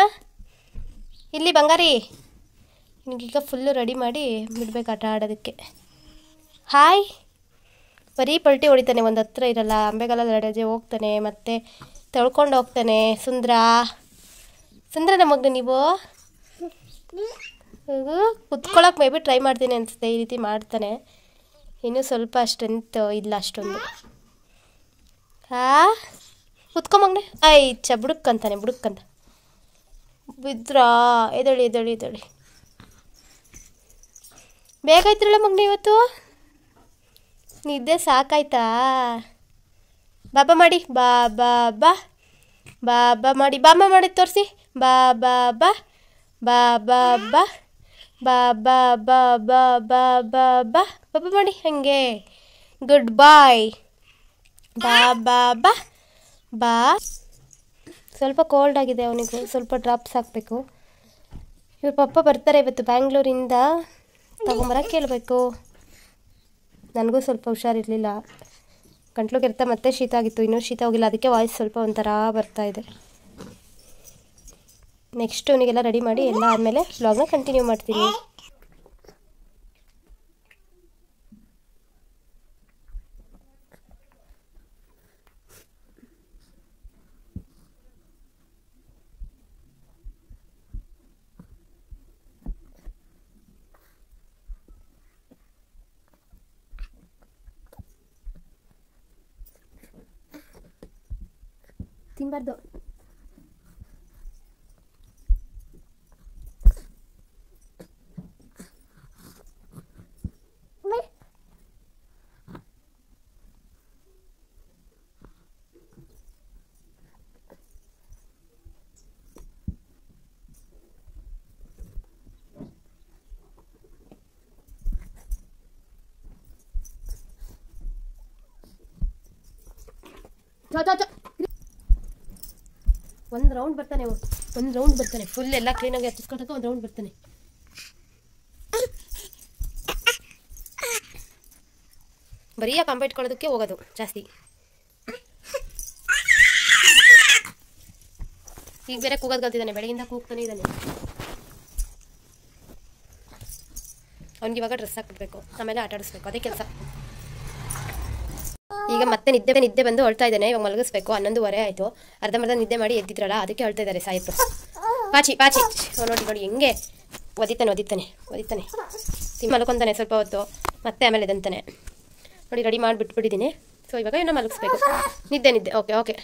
ಇಲ್ಲಿ ಬಂಗಾರಿ. ನಿನಗೀಗ ಫುಲ್ಲು ರೆಡಿ ಮಾಡಿ ಬಿಡ್ಬೇಕು ಆಟ ಆಡೋದಕ್ಕೆ. ಹಾಯ್. ಬರೀ ಪಲ್ಟಿ ಹೊಡಿತಾನೆ, ಒಂದು ಹತ್ರ ಇರಲ್ಲ. ಅಂಬೆಗಾಲಲ್ಲಿ ರಜೆ ಹೋಗ್ತಾನೆ, ಮತ್ತೆ ತೊಳ್ಕೊಂಡು ಹೋಗ್ತಾನೆ. ಸುಂದ್ರ ನಮಗೆ ನೀವು ಕುತ್ಕೊಳ್ಳೋಕೆ ಮೇ ಬಿ ಟ್ರೈ ಮಾಡ್ತೀನಿ ಅನಿಸುತ್ತೆ. ಈ ರೀತಿ ಮಾಡ್ತಾನೆ. ಇನ್ನೂ ಸ್ವಲ್ಪ ಸ್ಟ್ರೆಂತ್ ಇಲ್ಲ ಅಷ್ಟೊಂದು. ಕುತ್ಕೊಂಬಂಗನೆ ಬುಡುಕ್ಕಂತಾನೆ. ಬಿದ್ರಾ? ಎದಳಿ. ಬೇಗ ಇದ್ರಲ್ಲ ಮಗನೆ ಇವತ್ತು. ನಿದ್ದೆ ಸಾಕಾಯ್ತಾ? ಬಾಬಾ ಮಾಡಿ. ಬಾಬಾ ಮಾಡಿ ತೋರಿಸಿ. ಬಾಬಾ ಮಾಡಿ ಹಂಗೆ. ಗುಡ್ ಬಾಯ್. ಬಾ. ಸ್ವಲ್ಪ ಕೋಲ್ಡ್ ಆಗಿದೆ ಅವನಿಗೂ, ಸ್ವಲ್ಪ ಡ್ರಾಪ್ಸ್ ಹಾಕಬೇಕು. ಇವ್ರ ಪಪ್ಪ ಬರ್ತಾರೆ ಇವತ್ತು ಬ್ಯಾಂಗ್ಳೂರಿಂದ, ತಗೊಂಬರಕ್ಕೆ ಕೇಳಬೇಕು. ನನಗೂ ಸ್ವಲ್ಪ ಹುಷಾರಿರಲಿಲ್ಲ, ಗಂಟ್ಲು ಕೆರೆತ ಮತ್ತೆ ಶೀತ ಆಗಿತ್ತು. ಇನ್ನೂ ಶೀತ ಹೋಗಿಲ್ಲ, ಅದಕ್ಕೆ ವಾಯ್ಸ್ ಸ್ವಲ್ಪ ಒಂಥರ ಬರ್ತಾ ಇದೆ. ನೆಕ್ಸ್ಟ್ ಅವನಿಗೆಲ್ಲ ರೆಡಿ ಮಾಡಿ ಎಲ್ಲ ಆದಮೇಲೆ ವ್ಲಾಗ್ನ ಕಂಟಿನ್ಯೂ ಮಾಡ್ತೀನಿ. ತಿನ್ಬಾರ್ದು. ಒಂದು ರೌಂಡ್ ಬರ್ತಾನೆ, ಫುಲ್ ಎಲ್ಲ ಕ್ಲೀನಾಗಿ ಹಚ್ಚಿಸ್ಕೊಳಕ್ಕೆ ಒಂದು ರೌಂಡ್ ಬರ್ತಾನೆ. ಬರೀ ಕಂಬ ಇಟ್ಕೊಳ್ಳೋದಕ್ಕೆ ಹೋಗೋದು ಜಾಸ್ತಿ. ಈಗ ಬೇರೆ ಕೂಗೋದು ಕಲ್ತಿದ್ದಾನೆ, ಬೆಳಗಿಂದ ಕೂಗ್ತಾನೆ ಇದ್ದಾನೆ. ಅವ್ನಿಗೆ ಇವಾಗ ಡ್ರೆಸ್ ಹಾಕ್ಬಿಡ್ಬೇಕು, ಆಮೇಲೆ ಆಟ ಆಡಿಸ್ಬೇಕು, ಅದೇ ಕೆಲಸ. ಈಗ ಮತ್ತೆ ನಿದ್ದೆ ಬಂದು ಅಳ್ತಾ ಇದ್ದಾನೆ. ಇವಾಗ ಮಲಗಿಸ್ಬೇಕು. 11:30 ಆಯಿತು. ಅರ್ಧಂಬರ್ಧ ನಿದ್ದೆ ಮಾಡಿ ಎದ್ದಿದ್ರಲ್ಲ, ಅದಕ್ಕೆ ಅಳ್ತಾ ಇದ್ದಾರೆ ಸಾಯಿಬ್ರು. ಪಾಚಿ ನೋಡಿ ಹೆಂಗೆ ಒದಿತಾನೆ. ಮಲ್ಕೊತಾನೆ ಸ್ವಲ್ಪ ಹೊತ್ತು, ಮತ್ತೆ ಆಮೇಲೆ ಎದಂತಾನೆ. ನೋಡಿ ರೆಡಿ ಮಾಡಿಬಿಟ್ಬಿಟ್ಟಿದ್ದೀನಿ. ಸೊ ಇವಾಗ ಏನೋ ಮಲಗಿಸ್ಬೇಕು. ನಿದ್ದೆ ಓಕೆ.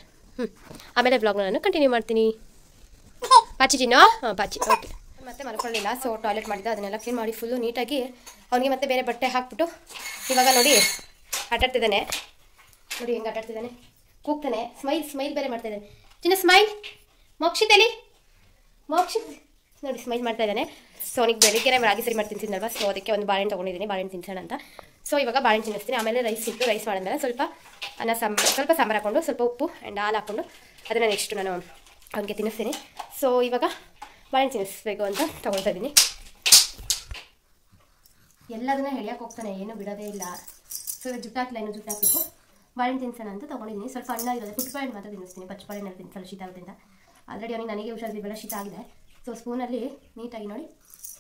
ಆಮೇಲೆ ಬ್ಲಾಗ್ನ ನಾನು ಕಂಟಿನ್ಯೂ ಮಾಡ್ತೀನಿ. ಪಾಚಿ ಚಿನ್ನೋ. ಪಾಚಿ ಓಕೆ. ಮತ್ತೆ ಮಲ್ಕೊಳ್ಳಿಲ್ಲ, ಸೊ ಟಾಯ್ಲೆಟ್ ಮಾಡಿದ್ದೆ, ಅದನ್ನೆಲ್ಲ ಕ್ಲೀನ್ ಮಾಡಿ ಫುಲ್ಲು ನೀಟಾಗಿ ಅವನಿಗೆ ಮತ್ತೆ ಬೇರೆ ಬಟ್ಟೆ ಹಾಕ್ಬಿಟ್ಟು ಇವಾಗ ನೋಡಿ ಆಟಾಡ್ತಿದ್ದಾನೆ. ನೋಡಿ ಹೆಂಗೆ ಆಟಾಡ್ತಿದ್ದಾನೆ, ಕೂಗ್ತಾನೆ. ಸ್ಮೈಲ್ ಬೇರೆ ಮಾಡ್ತಾ ಇದ್ದಾನೆ. ಚಿನ್ನ ಸ್ಮೈಲ್. ಮೋಕ್ಷಿತ್ ನೋಡಿ ಸ್ಮೈಲ್ ಮಾಡ್ತಾ ಇದ್ದಾನೆ. ಸೊ ಅವನಿಗೆ ಬೆಳಿಗ್ಗೆ ರಾಗಿ ಸರಿ ಮಾಡಿ ತಿನ್ಸಿದ್ನಲ್ವ, ಸೊ ಅದಕ್ಕೆ ಒಂದು ಬಾಳೆಹಣ್ಣು ತೊಗೊಂಡಿದ್ದೀನಿ, ಬಾಳೆಹಣ್ಣು ತಿನ್ಸೋಣ ಅಂತ. ಸೊ ಇವಾಗ ಬಾಳೆಹಣ್ಣು ತಿನ್ನಿಸ್ತೀನಿ. ಆಮೇಲೆ ರೈಸ್ ಮಾಡಿದ್ಮೇಲೆ ಸ್ವಲ್ಪ ಸಾಂಬಾರು ಹಾಕ್ಕೊಂಡು, ಸ್ವಲ್ಪ ಉಪ್ಪು ಆ್ಯಂಡ್ ಹಾಲು ಹಾಕ್ಕೊಂಡು ಅದನ್ನು ನೆಕ್ಸ್ಟ್ ನಾನು ಅವನಿಗೆ ತಿನ್ನಿಸ್ತೀನಿ. ಸೊ ಇವಾಗ ಬಾಳೆಹಣ್ಣು ತಿನ್ನಿಸ್ಬೇಕು ಅಂತ ತೊಗೊಳ್ತಾ ಇದ್ದೀನಿ. ಎಲ್ಲದನ್ನ ಎಳಿಯಕ್ಕೆ ಹೋಗ್ತಾನೆ, ಏನೂ ಬಿಡೋದೇ ಇಲ್ಲ. ಸೊ ಜುಟ್ಟು ಹಾಕಬೇಕು. ಬಾಳೆಹಣ್ಣು ತಿನ್ಸೋಣ ಅಂತ ತೊಗೊಂಡಿದ್ದೀನಿ. ಸ್ವಲ್ಪ ಅನ್ನ ಇರೋದು, ಪುಟ್ಟ ಬಾಳೆಹಣ್ಣು ಮಾತ್ರ ತಿನ್ನಿಸ್ತೀನಿ, ಪಚ್ಚ ಬಾಳೆಹಣ್ಣು ತಿನ್ಸಲ್ಲ, ಶೀತ ಆಗೋದ್ರಿಂದ. ಆಲ್ರೆಡಿ ನನಗೆ ಹುಷಾರಿಲ್ಲ, ಶೀತ ಆಗಿದೆ. ಸೊ ಸ್ಪೂನಲ್ಲಿ ನೀಟಾಗಿ ನೋಡಿ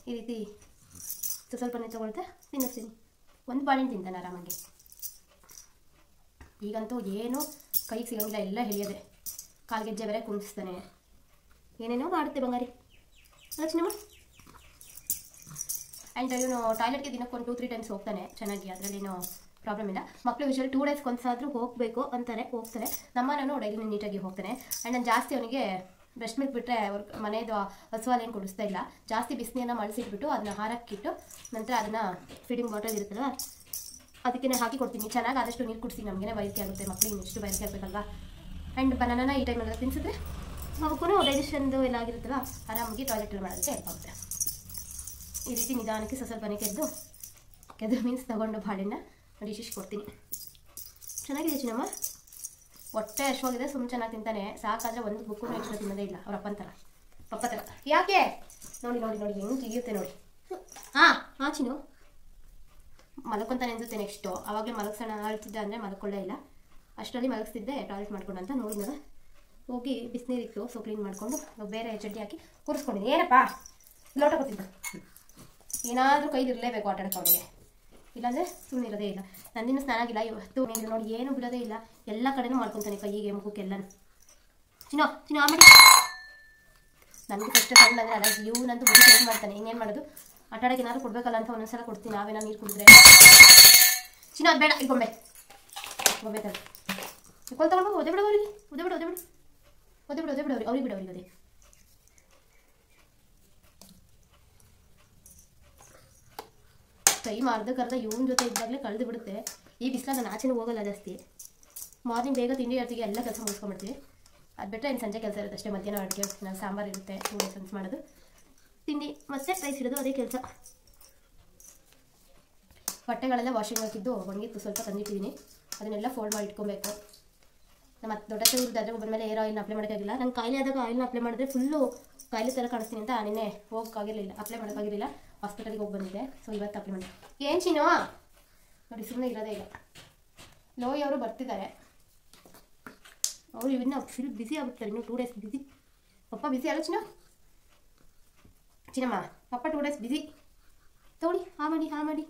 ಈ ರೀತಿ ಸ್ವಲ್ಪನೇ ತೊಗೊಳ್ತಾ ತಿನ್ನಿಸ್ತೀನಿ. ಒಂದು ಬಾಳೆಹಣ್ಣು ತಿಂತಾನೆ ಆರಾಮಾಗಿ. ಈಗಂತೂ ಏನೂ ಕೈಗೆ ಸಿಗೋಂಗಿಲ್ಲ, ಎಲ್ಲ ಎಳಿಯೋದೆ. ಕಾಲ್ಗೆಜ್ಜೆ ಬೇರೆ ಕುಣಿಸ್ತಾನೆ, ಏನೇನೋ ಮಾಡುತ್ತೆ ಬಂಗಾರಿ. ಚಿನ್ನಮ್ಮ. ಆ್ಯಂಡ್ ಇವನು ಟಾಯ್ಲೆಟ್ಗೆ ದಿನಕ್ಕೆ 2-3 ಟೈಮ್ಸ್ ಹೋಗ್ತಾನೆ ಚೆನ್ನಾಗಿ, ಅದರಲ್ಲೇನೋ ಪ್ರಾಬ್ಲಮ್ ಇಲ್ಲ. ಮಕ್ಕಳು ವಿಷಯ 2 ಡೇಸ್ಗೆ ಒಂದ್ಸಾದ್ರೂ ಹೋಗಬೇಕು ಅಂತಾರೆ, ಹೋಗ್ತಾರೆ. ನಾನು ಡೈಲಿ ನೀಟಾಗಿ ಹೋಗ್ತಾನೆ. ಆ್ಯಂಡ್ ನಾನು ಜಾಸ್ತಿ ಅವನಿಗೆ ಬ್ರೆಸ್ಟ್ ಮಿಲ್ಕ್ ಬಿಟ್ಟರೆ ಮನೆಯದು ಹಸುವಾಲು ಏನು ಕೊಡಿಸ್ತಾ ಇಲ್ಲ. ಜಾಸ್ತಿ ಬಿಸಿನೀರನ್ನ ಮಳಿಸಿಟ್ಬಿಟ್ಟು ಅದನ್ನ ಹಾರಕ್ಕಿಟ್ಟು ನಂತರ ಅದನ್ನು ಫೀಡಿಂಗ್ ಬಾಟಲ್ ಇರುತ್ತಲ್ಲ ಅದಕ್ಕೆ ಹಾಕಿ ಕೊಡ್ತೀನಿ. ಚೆನ್ನಾಗಿ ಆದಷ್ಟು ನೀರು ಕುಡಿಸಿ, ನಮಗೇ ಬಯಕೆ ಆಗುತ್ತೆ, ಮಕ್ಕಳಿಗೆ ನೆಕ್ಸ್ಟ್ ಬಯಕೆ ಆಗಬೇಕಲ್ವಾ. ಆ್ಯಂಡ್ ಬನಾನ ಈ ಟೈಮೆಲ್ಲ ತಿನ್ಸಿದ್ರೆ ಮಗಕ್ಕೂ ಡೈಜೆಷನ್ದು ಎಲ್ಲ ಆಗಿರುತ್ತಲ್ಲ, ಆರಾಮಾಗಿ ಟಾಯ್ಲೆಟಲ್ಲಿ ಮಾಡೋದಕ್ಕೆ ಹೆಲ್ಪ್ ಆಗುತ್ತೆ. ಈ ರೀತಿ ನಿಧಾನಕ್ಕೆ ಸ್ವಲ್ಪನೇ ಕೆದ್ದು ಮೀನ್ಸ್ ತೊಗೊಂಡು ಬಾಳೆಹಣ್ಣು ನೋಡಿ ಇಷ್ಟು ಕೊಡ್ತೀನಿ. ಚೆನ್ನಾಗಿದೆ ಚಿನ್ನಮ್ಮ, ಹೊಟ್ಟೆ ಅಷ್ಟವಾಗಿದೆ, ಸುಮ್ಮನೆ ಚೆನ್ನಾಗಿ ತಿಂತಾನೆ. ಸಾಕಾದರೆ ಒಂದು ಬುಕ್ಕು ಎಕ್ಸ್ಟ್ರಾ ತಿನ್ನೋದೇ ಇಲ್ಲ ಅವ್ರ ಪಪ್ಪ ಥರ. ಯಾಕೆ ನೋಡಿ ಹೆಂಗೆ ಜಿಗಿಯುತ್ತೆ ನೋಡಿ. ಹಾಂ ಚಿನ್ನು ಮಲ್ಕೊತಾನೆ ಅನ್ಸುತ್ತೆ. ನೆಕ್ಸ್ಟು ಆವಾಗಲೇ ಮಲಗಿಸೋಣ ಅಳ್ತಿದ್ದ ಅಂದರೆ ಮಲ್ಕೊಳ್ಳೇ ಇಲ್ಲ. ಅಷ್ಟರಲ್ಲಿ ಮಲಗಿಸ್ತಿದ್ದೆ ಟಾಯ್ಲೆಟ್ ಮಾಡ್ಕೊಂಡು ಅಂತ ನೋಡಿದಾಗ ಹೋಗಿ ಬಿಸಿನೀರಿತ್ತು, ಸೊ ಕ್ಲೀನ್ ಮಾಡಿಕೊಂಡು ಬೇರೆ ಚಡ್ಡಿ ಹಾಕಿ ಕೂರಿಸ್ಕೊಂಡಿದ್ದೀನಿ. ಏನಪ್ಪ ಲೋಟ ಕೊಟ್ಟಿದ್ದು, ಏನಾದರೂ ಕೈಲಿ ಇರಲೇಬೇಕು ಆಟ ಆಡೋಕ್ಕೆ ಅವನಿಗೆ, ಇಲ್ಲಾಂದರೆ ಸುಮ್ಮನೆ ಇರೋದೇ ಇಲ್ಲ. ನಂದಿನ ಸ್ನಾನ ಆಗಿಲ್ಲ ಇವತ್ತು. ನೀವು ನೋಡಿ ಏನು ಬಿಡೋದೇ ಇಲ್ಲ, ಎಲ್ಲ ಕಡೆನೂ ಮಾಡ್ಕೊತಾನೆ, ಕೈಗೆ ಮುಖಕ್ಕೆಲ್ಲ. ಚಿನ್ನೋ ಆಮೇಲೆ ನನಗೆ ಫಸ್ಟ್ ಸಣ್ಣ ಅಂದರೆ ಅಲ್ಲ, ಇವನಂತೂ ಬುದ್ಧಿ ಚೇಂಜ್ ಮಾಡ್ತಾನೆ. ಇನ್ನೇನು ಮಾಡೋದು, ಆಟ ಆಡೋಕೆ ಏನಾದ್ರು ಕೊಡಬೇಕಲ್ಲ ಅಂತ ಒಂದೊಂದ್ಸಲ ಕೊಡ್ತೀನಿ. ನಾವೇನೋ ನೀರು ಕುಡಿದ್ರೆ ಚಿನ್ನ ಅದು ಬೇಡ, ಈ ಗೊಂಬೆ ತರ ಕೊಲ್ ತಗೊಂಡು ಒದೆ ಬಿಡು ಅವ್ರಿಗೆ, ಒದೆ ಬಿಡು ಅವ್ರಿಗೆ ಬಿಡು. ಅದೇ ಟೈಮ್ ಅರ್ಧಕ್ಕರ್ಧ ಇವನ ಜೊತೆ ಇದ್ದಾಗಲೇ ಕಳೆದು ಬಿಡುತ್ತೆ. ಈ ಬಿಸಿಲಾಗ ನಾನು ಆಚೆನೂ ಹೋಗಲ್ಲ ಜಾಸ್ತಿ. ಮಾರ್ನಿಂಗ್ ಬೇಗ ತಿಂಡಿ ಹೊತ್ತಿಗೆ ಎಲ್ಲ ಕೆಲಸ ಮುಗಿಸ್ಕೊಂಡ್ಬಿಡ್ತೀವಿ. ಅದು ಬಿಟ್ಟರೆ ಇನ್ನು ಸಂಜೆ ಕೆಲಸ ಇರುತ್ತೆ ಅಷ್ಟೇ. ಮಧ್ಯಾಹ್ನ ಅಡುಗೆ ನಾನು ಸಾಂಬಾರು ಇರುತ್ತೆ, 2 ಲೆಸನ್ಸ್ ಮಾಡೋದು, ತಿಂಡಿ ಮತ್ತೆ ರೈಸ್ ಇರೋದು, ಅದೇ ಕೆಲಸ. ಬಟ್ಟೆಗಳೆಲ್ಲ ವಾಷಿಂಗ್ ಹಾಕಿದ್ದು ಒಣಗಿತ್ತು, ಸ್ವಲ್ಪ ತಂದಿಟ್ಟಿದ್ದೀನಿ. ಅದನ್ನೆಲ್ಲ ಫೋಲ್ಡ್ ಮಾಡಿ ಇಟ್ಕೊಬೇಕು. ಮತ್ತು ದೊಡ್ಡ ಊರಿದಾದ್ರೆ ಬಂದಮೇಲೆ ಏರ್ ಆಯಿಲ್ನ ಅಪ್ಲೈ ಮಾಡೋಕ್ಕಾಗಿಲ್ಲ. ನಂಗೆ ಕಾಯಿಲೆ ಆದಾಗ ಆಯಿಲ್ನ ಅಪ್ಲೈ ಮಾಡಿದ್ರೆ ಫುಲ್ಲು ಕಾಯಿಲೆ ಥರ ಕಾಣಿಸ್ತೀನಿ ಅಂತ ನಿನ್ನೆ ಹೋಗೋಕ್ಕಾಗಿರಲಿಲ್ಲ, ಅಪ್ಲೈ ಮಾಡೋಕ್ಕಾಗಿರಲಿಲ್ಲ. ಹಾಸ್ಪಿಟಲ್ಗೆ ಹೋಗಿ ಬಂದಿದ್ದೆ. ಸೊ ಇವತ್ತು ಅಪ್ಲೈ ಮಾಡಿ. ಏನು ಚಿನ್ನೋ ನೋಡಿ ಸುಮ್ಮನೆ ಇರೋದೇ ಇಲ್ಲ. ಲೋಯಿ ಅವರು ಬರ್ತಿದ್ದಾರೆ, ಅವರು ಇವನ್ನ ಫುಲ್ ಬಿಸಿ ಆಗ್ಬಿಡ್ತಾರೆ. ಇನ್ನೂ 2 ಡೇಸ್ ಬಿಸಿ. ಪಪ್ಪ ಬಿಸಿ ಅಲ್ಲ ಚಿನ್ನಮ್ಮ, ಪಪ್ಪ 2 ಡೇಸ್ ಬಿಸಿ. ತಗೊಳ್ಳಿ, ಹಾ ಮಾಡಿ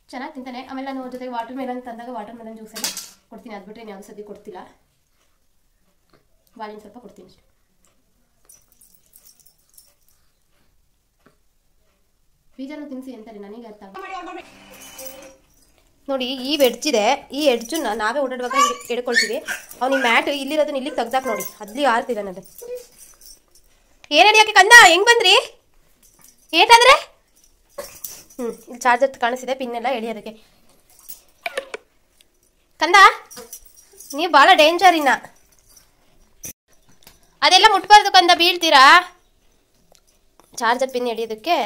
ಚೆನ್ನಾಗಿ ತಿಂತಾನೆ. ಆಮೇಲೆ ನಾನು ಜೊತೆಗೆ ವಾಟರ್ ಮೆಲನ್ ತಂದಾಗ ವಾಟರ್ ಮೆಲನ್ ಜ್ಯೂಸೆಲ್ಲ ಕೊಡ್ತೀನಿ. ಅದು ಬಿಟ್ಟರೆ ಯಾವುದು ಸದ್ಯ ಕೊಡ್ತಿಲ್ಲ. ಬಾಳೆಹಣ್ಣು ಸ್ವಲ್ಪ ಕೊಡ್ತೀನಿ ಅಷ್ಟೇ. ಬೀಜನೂ ತಿನ್ನಿಸಿ ಅಂತಾರೆ, ನನಗೆ ಅರ್ಥ ಆಗ. ನೋಡಿ ಈ ಎಡ್ಜಿದೆ, ಈ ಎಡ್ಜನ್ನ ನಾವೇ ಓಡಾಡುವಾಗ ಹಿಡ್ಕೊಳ್ತೀವಿ. ಅವ್ನಿಗೆ ಮ್ಯಾಟ್ ಇಲ್ಲಿರೋದನ್ನ ಇಲ್ಲಿಗೆ ತೆಗ್ದಾಕ್ ನೋಡಿ, ಅಲ್ಲಿ ಆರ್ತಿದ್ದಾನದು. ಏನ್ ಯಾಕೆ ಕಂದ ಹೆಂಗ್ ಬಂದ್ರಿ? ಏಟಾದ್ರೆ ಇಲ್ಲಿ ಚಾರ್ಜರ್ ಕಾಣಿಸಿದೆ, ಪಿನ್ ಎಲ್ಲ ಎಳಿಯೋದಕ್ಕೆ. ಕಂದ ನೀವು ಭಾಳ ಡೇಂಜರ್ ಇನ್ನ, ಅದೆಲ್ಲ ಮುಟ್ಬಾರ್ದು ಕಂದ, ಬೀಳ್ತೀರಾ. ಚಾರ್ಜರ್ ಪಿನ್ ಎಳಿಯೋದಕ್ಕೆ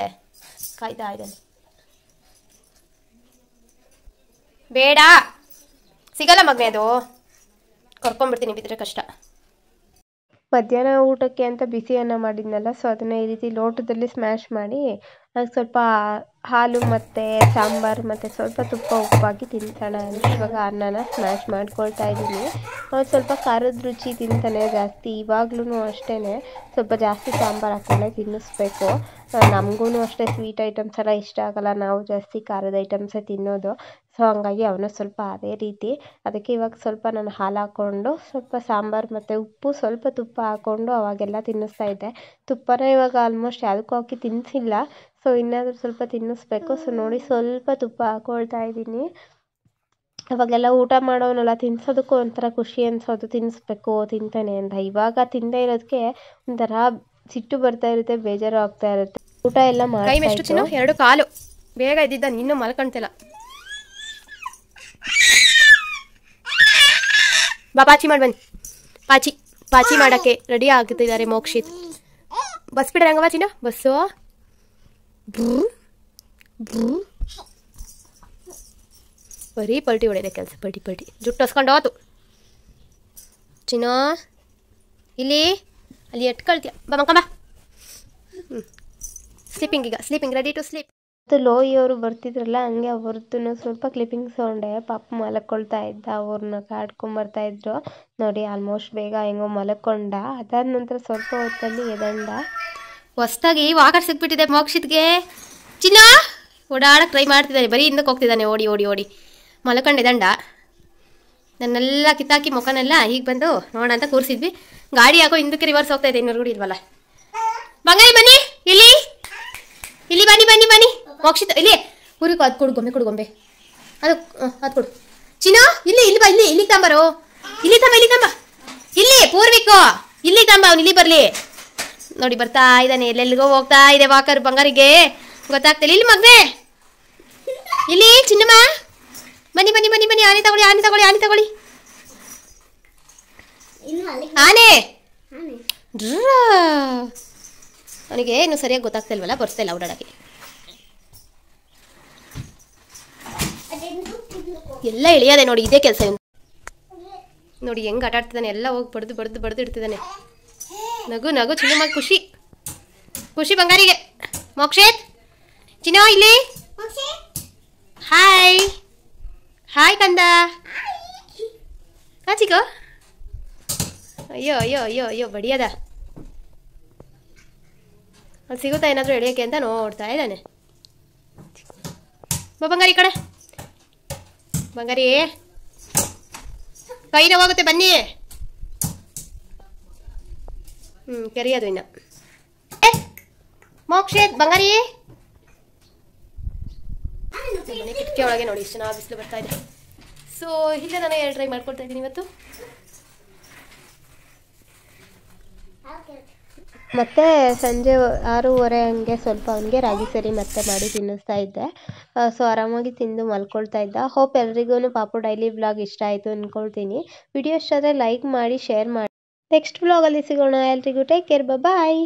ಕಾಯ್ತಾ ಇದ್ದಾನೆ. ಬೇಡ, ಸಿಗಲ್ಲ ಮಗನೇ, ಅದು ಕರ್ಕೊಂಡ್ಬಿಡ್ತೀನಿ, ಬಿದ್ದರೆ ಕಷ್ಟ. ಮಧ್ಯಾಹ್ನ ಊಟಕ್ಕೆ ಅಂತ ಬಿಸಿ ಅನ್ನ ಮಾಡಿದ್ನಲ್ಲ, ಸೊ ಅದನ್ನ ಈ ರೀತಿ ಲೋಟದಲ್ಲಿ ಸ್ಮ್ಯಾಶ್ ಮಾಡಿ ಅದಕ್ಕೆ ಸ್ವಲ್ಪ ಹಾಲು ಮತ್ತು ಸಾಂಬಾರು ಮತ್ತು ಸ್ವಲ್ಪ ತುಪ್ಪ ಉಪ್ಪಾಕಿ ತಿಂತಾನೆ ಅಂತ ಇವಾಗ ಅನ್ನನ ಸ್ಮ್ಯಾಶ್ ಮಾಡ್ಕೊಳ್ತಾ ಇದ್ದೀನಿ. ಸ್ವಲ್ಪ ಖಾರದ ರುಚಿ ತಿಂತಾನೆ ಜಾಸ್ತಿ, ಇವಾಗ್ಲೂ ಅಷ್ಟೇ ಸ್ವಲ್ಪ ಜಾಸ್ತಿ ಸಾಂಬಾರು ಹಾಕ್ಕೊಂಡೆ ತಿನ್ನಿಸ್ಬೇಕು. ನಮಗೂ ಅಷ್ಟೇ ಸ್ವೀಟ್ ಐಟಮ್ಸ್ ಎಲ್ಲ ಇಷ್ಟ ಆಗಲ್ಲ, ನಾವು ಜಾಸ್ತಿ ಖಾರದ ಐಟಮ್ಸೇ ತಿನ್ನೋದು. ಸೊ ಹಂಗಾಗಿ ಅವನು ಸ್ವಲ್ಪ ಅದೇ ರೀತಿ. ಅದಕ್ಕೆ ಇವಾಗ ಸ್ವಲ್ಪ ನಾನು ಹಾಲು ಹಾಕ್ಕೊಂಡು ಸ್ವಲ್ಪ ಸಾಂಬಾರು ಮತ್ತು ಉಪ್ಪು ಸ್ವಲ್ಪ ತುಪ್ಪ ಹಾಕ್ಕೊಂಡು ಅವಾಗೆಲ್ಲ ತಿನ್ನಿಸ್ತಾ ಇದ್ದೆ. ತುಪ್ಪನ ಇವಾಗ ಆಲ್ಮೋಸ್ಟ್ ಯಾವುದಕ್ಕೂ ಹಾಕಿ ತಿನ್ನಿಸಿಲ್ಲ, ಸೊ ಇನ್ನಾದರೂ ಸ್ವಲ್ಪ ತಿನ್ನಿಸ್ಬೇಕು. ಸೊ ನೋಡಿ ಸ್ವಲ್ಪ ತುಪ್ಪ ಹಾಕ್ಕೊಳ್ತಾ ಇದ್ದೀನಿ. ಅವಾಗೆಲ್ಲ ಊಟ ಮಾಡೋನೆಲ್ಲ ತಿನ್ನಿಸೋದಕ್ಕೂ ಒಂಥರ ಖುಷಿ ಅನಿಸೋದು, ತಿನ್ನಿಸ್ಬೇಕು ತಿಂತಾನೆ ಅಂತ. ಇವಾಗ ತಿಂದೇ ಇರೋದಕ್ಕೆ ಒಂಥರ ಸಿಟ್ಟು ಬರ್ತಾ ಇರುತ್ತೆ, ಬೇಜಾರು ಆಗ್ತಾ ಇರುತ್ತೆ. ಊಟ ಎಲ್ಲ ಮಾಡ್ತಾ ಇತ್ತು. 2 ಕಾಲು ಬೇಗ ಇದ್ದಿದ್ದ, ಇನ್ನೂ ಮಲ್ಕೊಂತಿಲ್ಲ. ಬಾ ಪಾಚಿ ಮಾಡಿ ಬನ್ನಿ. ಪಾಚಿ ಮಾಡಕ್ಕೆ ರೆಡಿ ಆಗ್ತಿದ್ದಾರೆ ಮೋಕ್ಷಿತ್. ಬಸ್ ಬಿಡ್ರ ಹಂಗವಾ ಚಿನ್ನ, ಬಸ್ಸು ಬರೀ ಪಲ್ಟಿ ಹೊಡೆಯದೆ ಕೆಲಸ, ಪಲ್ಟಿ ಜುಟ್ಟು ಹೊಸ್ಕೊಂಡು ಹೋತು. ಚಿನ್ನ ಇಲ್ಲಿ ಅಲ್ಲಿ ಎಟ್ಕೊಳ್ತೀಯ, ಬಾ ಮಕ್ಕ ಬಾ. Sleeping ready to sleep. ಮತ್ತು ಲೋಯಿಯವರು ಬರ್ತಿದ್ರಲ್ಲ, ಹಂಗೆ ಅವ್ರದ್ದು ಸ್ವಲ್ಪ ಕ್ಲಿಪ್ಪಿಂಗ್ ಸೌಂಡೆ. ಪಾಪ ಮಲಕ್ಕೊಳ್ತಾ ಇದ್ದ, ಅವ್ರನ್ನ ಕಾಡ್ಕೊಂಬರ್ತಾ ಇದ್ರು ನೋಡಿ. ಆಲ್ಮೋಸ್ಟ್ ಬೇಗ ಹೆಂಗೋ ಮಲಕ್ಕೊಂಡ. ಅದಾದ ನಂತರ ಸ್ವಲ್ಪ ಹೊತ್ತಲ್ಲಿ ಎದಂಡ. ಹೊಸ್ದಾಗಿ ವಾಕರ್ ಸಿಕ್ಬಿಟ್ಟಿದೆ ಮೋಕ್ಷಿತ್ಗೆ. ಚಿನ್ನ ಓಡಾಡಕ್ಕೆ ಟ್ರೈ ಮಾಡ್ತಿದ್ದಾನೆ, ಬರೀ ಹಿಂದಕ್ಕೆ ಹೋಗ್ತಿದ್ದಾನೆ, ಓಡಿ ಮಲಕೊಂಡೆದಂಡ. ನನ್ನೆಲ್ಲ ಕಿತ್ತಾಕಿ ಮುಖನೆಲ್ಲ ಈಗ ಬಂದು ನೋಡೋಣ ಅಂತ ಕೂರಿಸಿದ್ವಿ. ಗಾಡಿ ಯಾಕೋ ಹಿಂದಕ್ಕೆ ರಿವರ್ಸ್ ಹೋಗ್ತಾ ಇದೆ, ಇನ್ನೂರು ಗುಡಿ ಇಲ್ವಲ್ಲ. ಬಂಗಾಯಿ ಬನ್ನಿ, ಇಲ್ಲಿ ಬನ್ನಿ ಮೋಕ್ಷಿತ್, ಇಲ್ಲಿ ಊರಿಗೆ ಅದು ಕೊಡು ಗೊಂಬೆ, ಅದು ಕೊಡು. ಚಿನ್ನ ಇಲ್ಲಿ ತಂಬರು, ಇಲ್ಲಿ ತಂಬ ಇಲ್ಲಿ ಪೂರ್ವಿಕೋ, ಇಲ್ಲಿ ತಂಬ, ಅವ್ನು ಇಲ್ಲಿ ಬರಲಿ. ನೋಡಿ ಬರ್ತಾ ಇದ್ದಾನೆ, ಎಲ್ಲೆಲ್ಲಿಗೋ ಹೋಗ್ತಾ ಇದೆ ವಾಕರ್. ಬಂಗಾರಿಗೆ ಗೊತ್ತಾಗ್ತಿಲ್ಲ. ಇಲ್ಲಿ ಮಗ್ನೆ, ಇಲ್ಲಿ ಚಿನ್ನಮ್ಮ ಬನ್ನಿ. ಆನೆ ತಗೊಳ್ಳಿ. ಆನೆ ಅವನಿಗೆ ಇನ್ನು ಸರಿಯಾಗಿ ಗೊತ್ತಾಗ್ತಾ ಇಲ್ವಲ್ಲ, ಬರ್ತಾ ಇಲ್ಲ ಓಡಾಡಕ್ಕೆ. ಎಲ್ಲ ಇಳಿಯೋದೆ ನೋಡಿ, ಇದೇ ಕೆಲಸ. ನೋಡಿ ಹೆಂಗೆ ಆಟ ಆಡ್ತಿದ್ದಾನೆ, ಎಲ್ಲ ಹೋಗಿ ಬಡ್ದು ಇಡ್ತಿದ್ದಾನೆ. ನಗು ಚಿನ್ನ, ಖುಷಿ ಬಂಗಾರಿಗೆ. ಮೋಕ್ಷೇತ್ ಚಿನ್ನ ಇಲ್ಲಿ, ಹಾಯ್ ಕಂದ. ಚಿಕ್ಕ, ಅಯ್ಯೋ ಬಡಿಯದ. ಅದು ಸಿಗುತ್ತಾ ಏನಾದರೂ ಎಳಿಯೋಕ್ಕೆ ಅಂತ ನೋಡ್ತಾ ಇದ್ದಾನೆ. ಬಾ ಬಂಗಾರಿ ಕಡೆ, ಬಂಗಾರಿ ಕೈ ನೋವಾಗುತ್ತೆ ಬನ್ನಿ. ಕೆರಿಯೋದು ಇನ್ನು. ಮೋಕ್ಷೇತ್ ಬಂಗಾರಿ ಮನೆ ಕಿಟಕಿ ಒಳಗೆ ನೋಡಿ ಎಷ್ಟು ಚೆನ್ನಾಗಿ ಬಿಸಿಲು ಬರ್ತಾ ಇದೆ. ಸೊ ಇಲ್ಲೇ ನಾನು ಟ್ರೈ ಮಾಡ್ಕೊಳ್ತಾ ಇದ್ದೀನಿ ಇವತ್ತು. ಮತ್ತು ಸಂಜೆ 6:30 ಹಂಗೆ ಸ್ವಲ್ಪ ಅವನಿಗೆ ರಾಗಿ ಸರಿ ಮತ್ತೆ ಮಾಡಿ ತಿನ್ನಿಸ್ತಾ ಇದ್ದೆ. ಸೊ ಆರಾಮಾಗಿ ತಿಂದು ಮಲ್ಕೊಳ್ತಾ ಇದ್ದ. ಹೋಪ್ ಎಲ್ರಿಗೂ ಪಾಪು ಡೈಲಿ ವ್ಲಾಗ್ ಇಷ್ಟ ಆಯಿತು ಅಂದ್ಕೊಳ್ತೀನಿ. ವಿಡಿಯೋ ಇಷ್ಟ ಆದರೆ ಲೈಕ್ ಮಾಡಿ, ಶೇರ್ ಮಾಡಿ. ನೆಕ್ಸ್ಟ್ ವ್ಲಾಗಲ್ಲಿ ಸಿಗೋಣ. ಎಲ್ರಿಗೂ ಟೇಕ್ ಕೇರ್, ಬಾಯ್.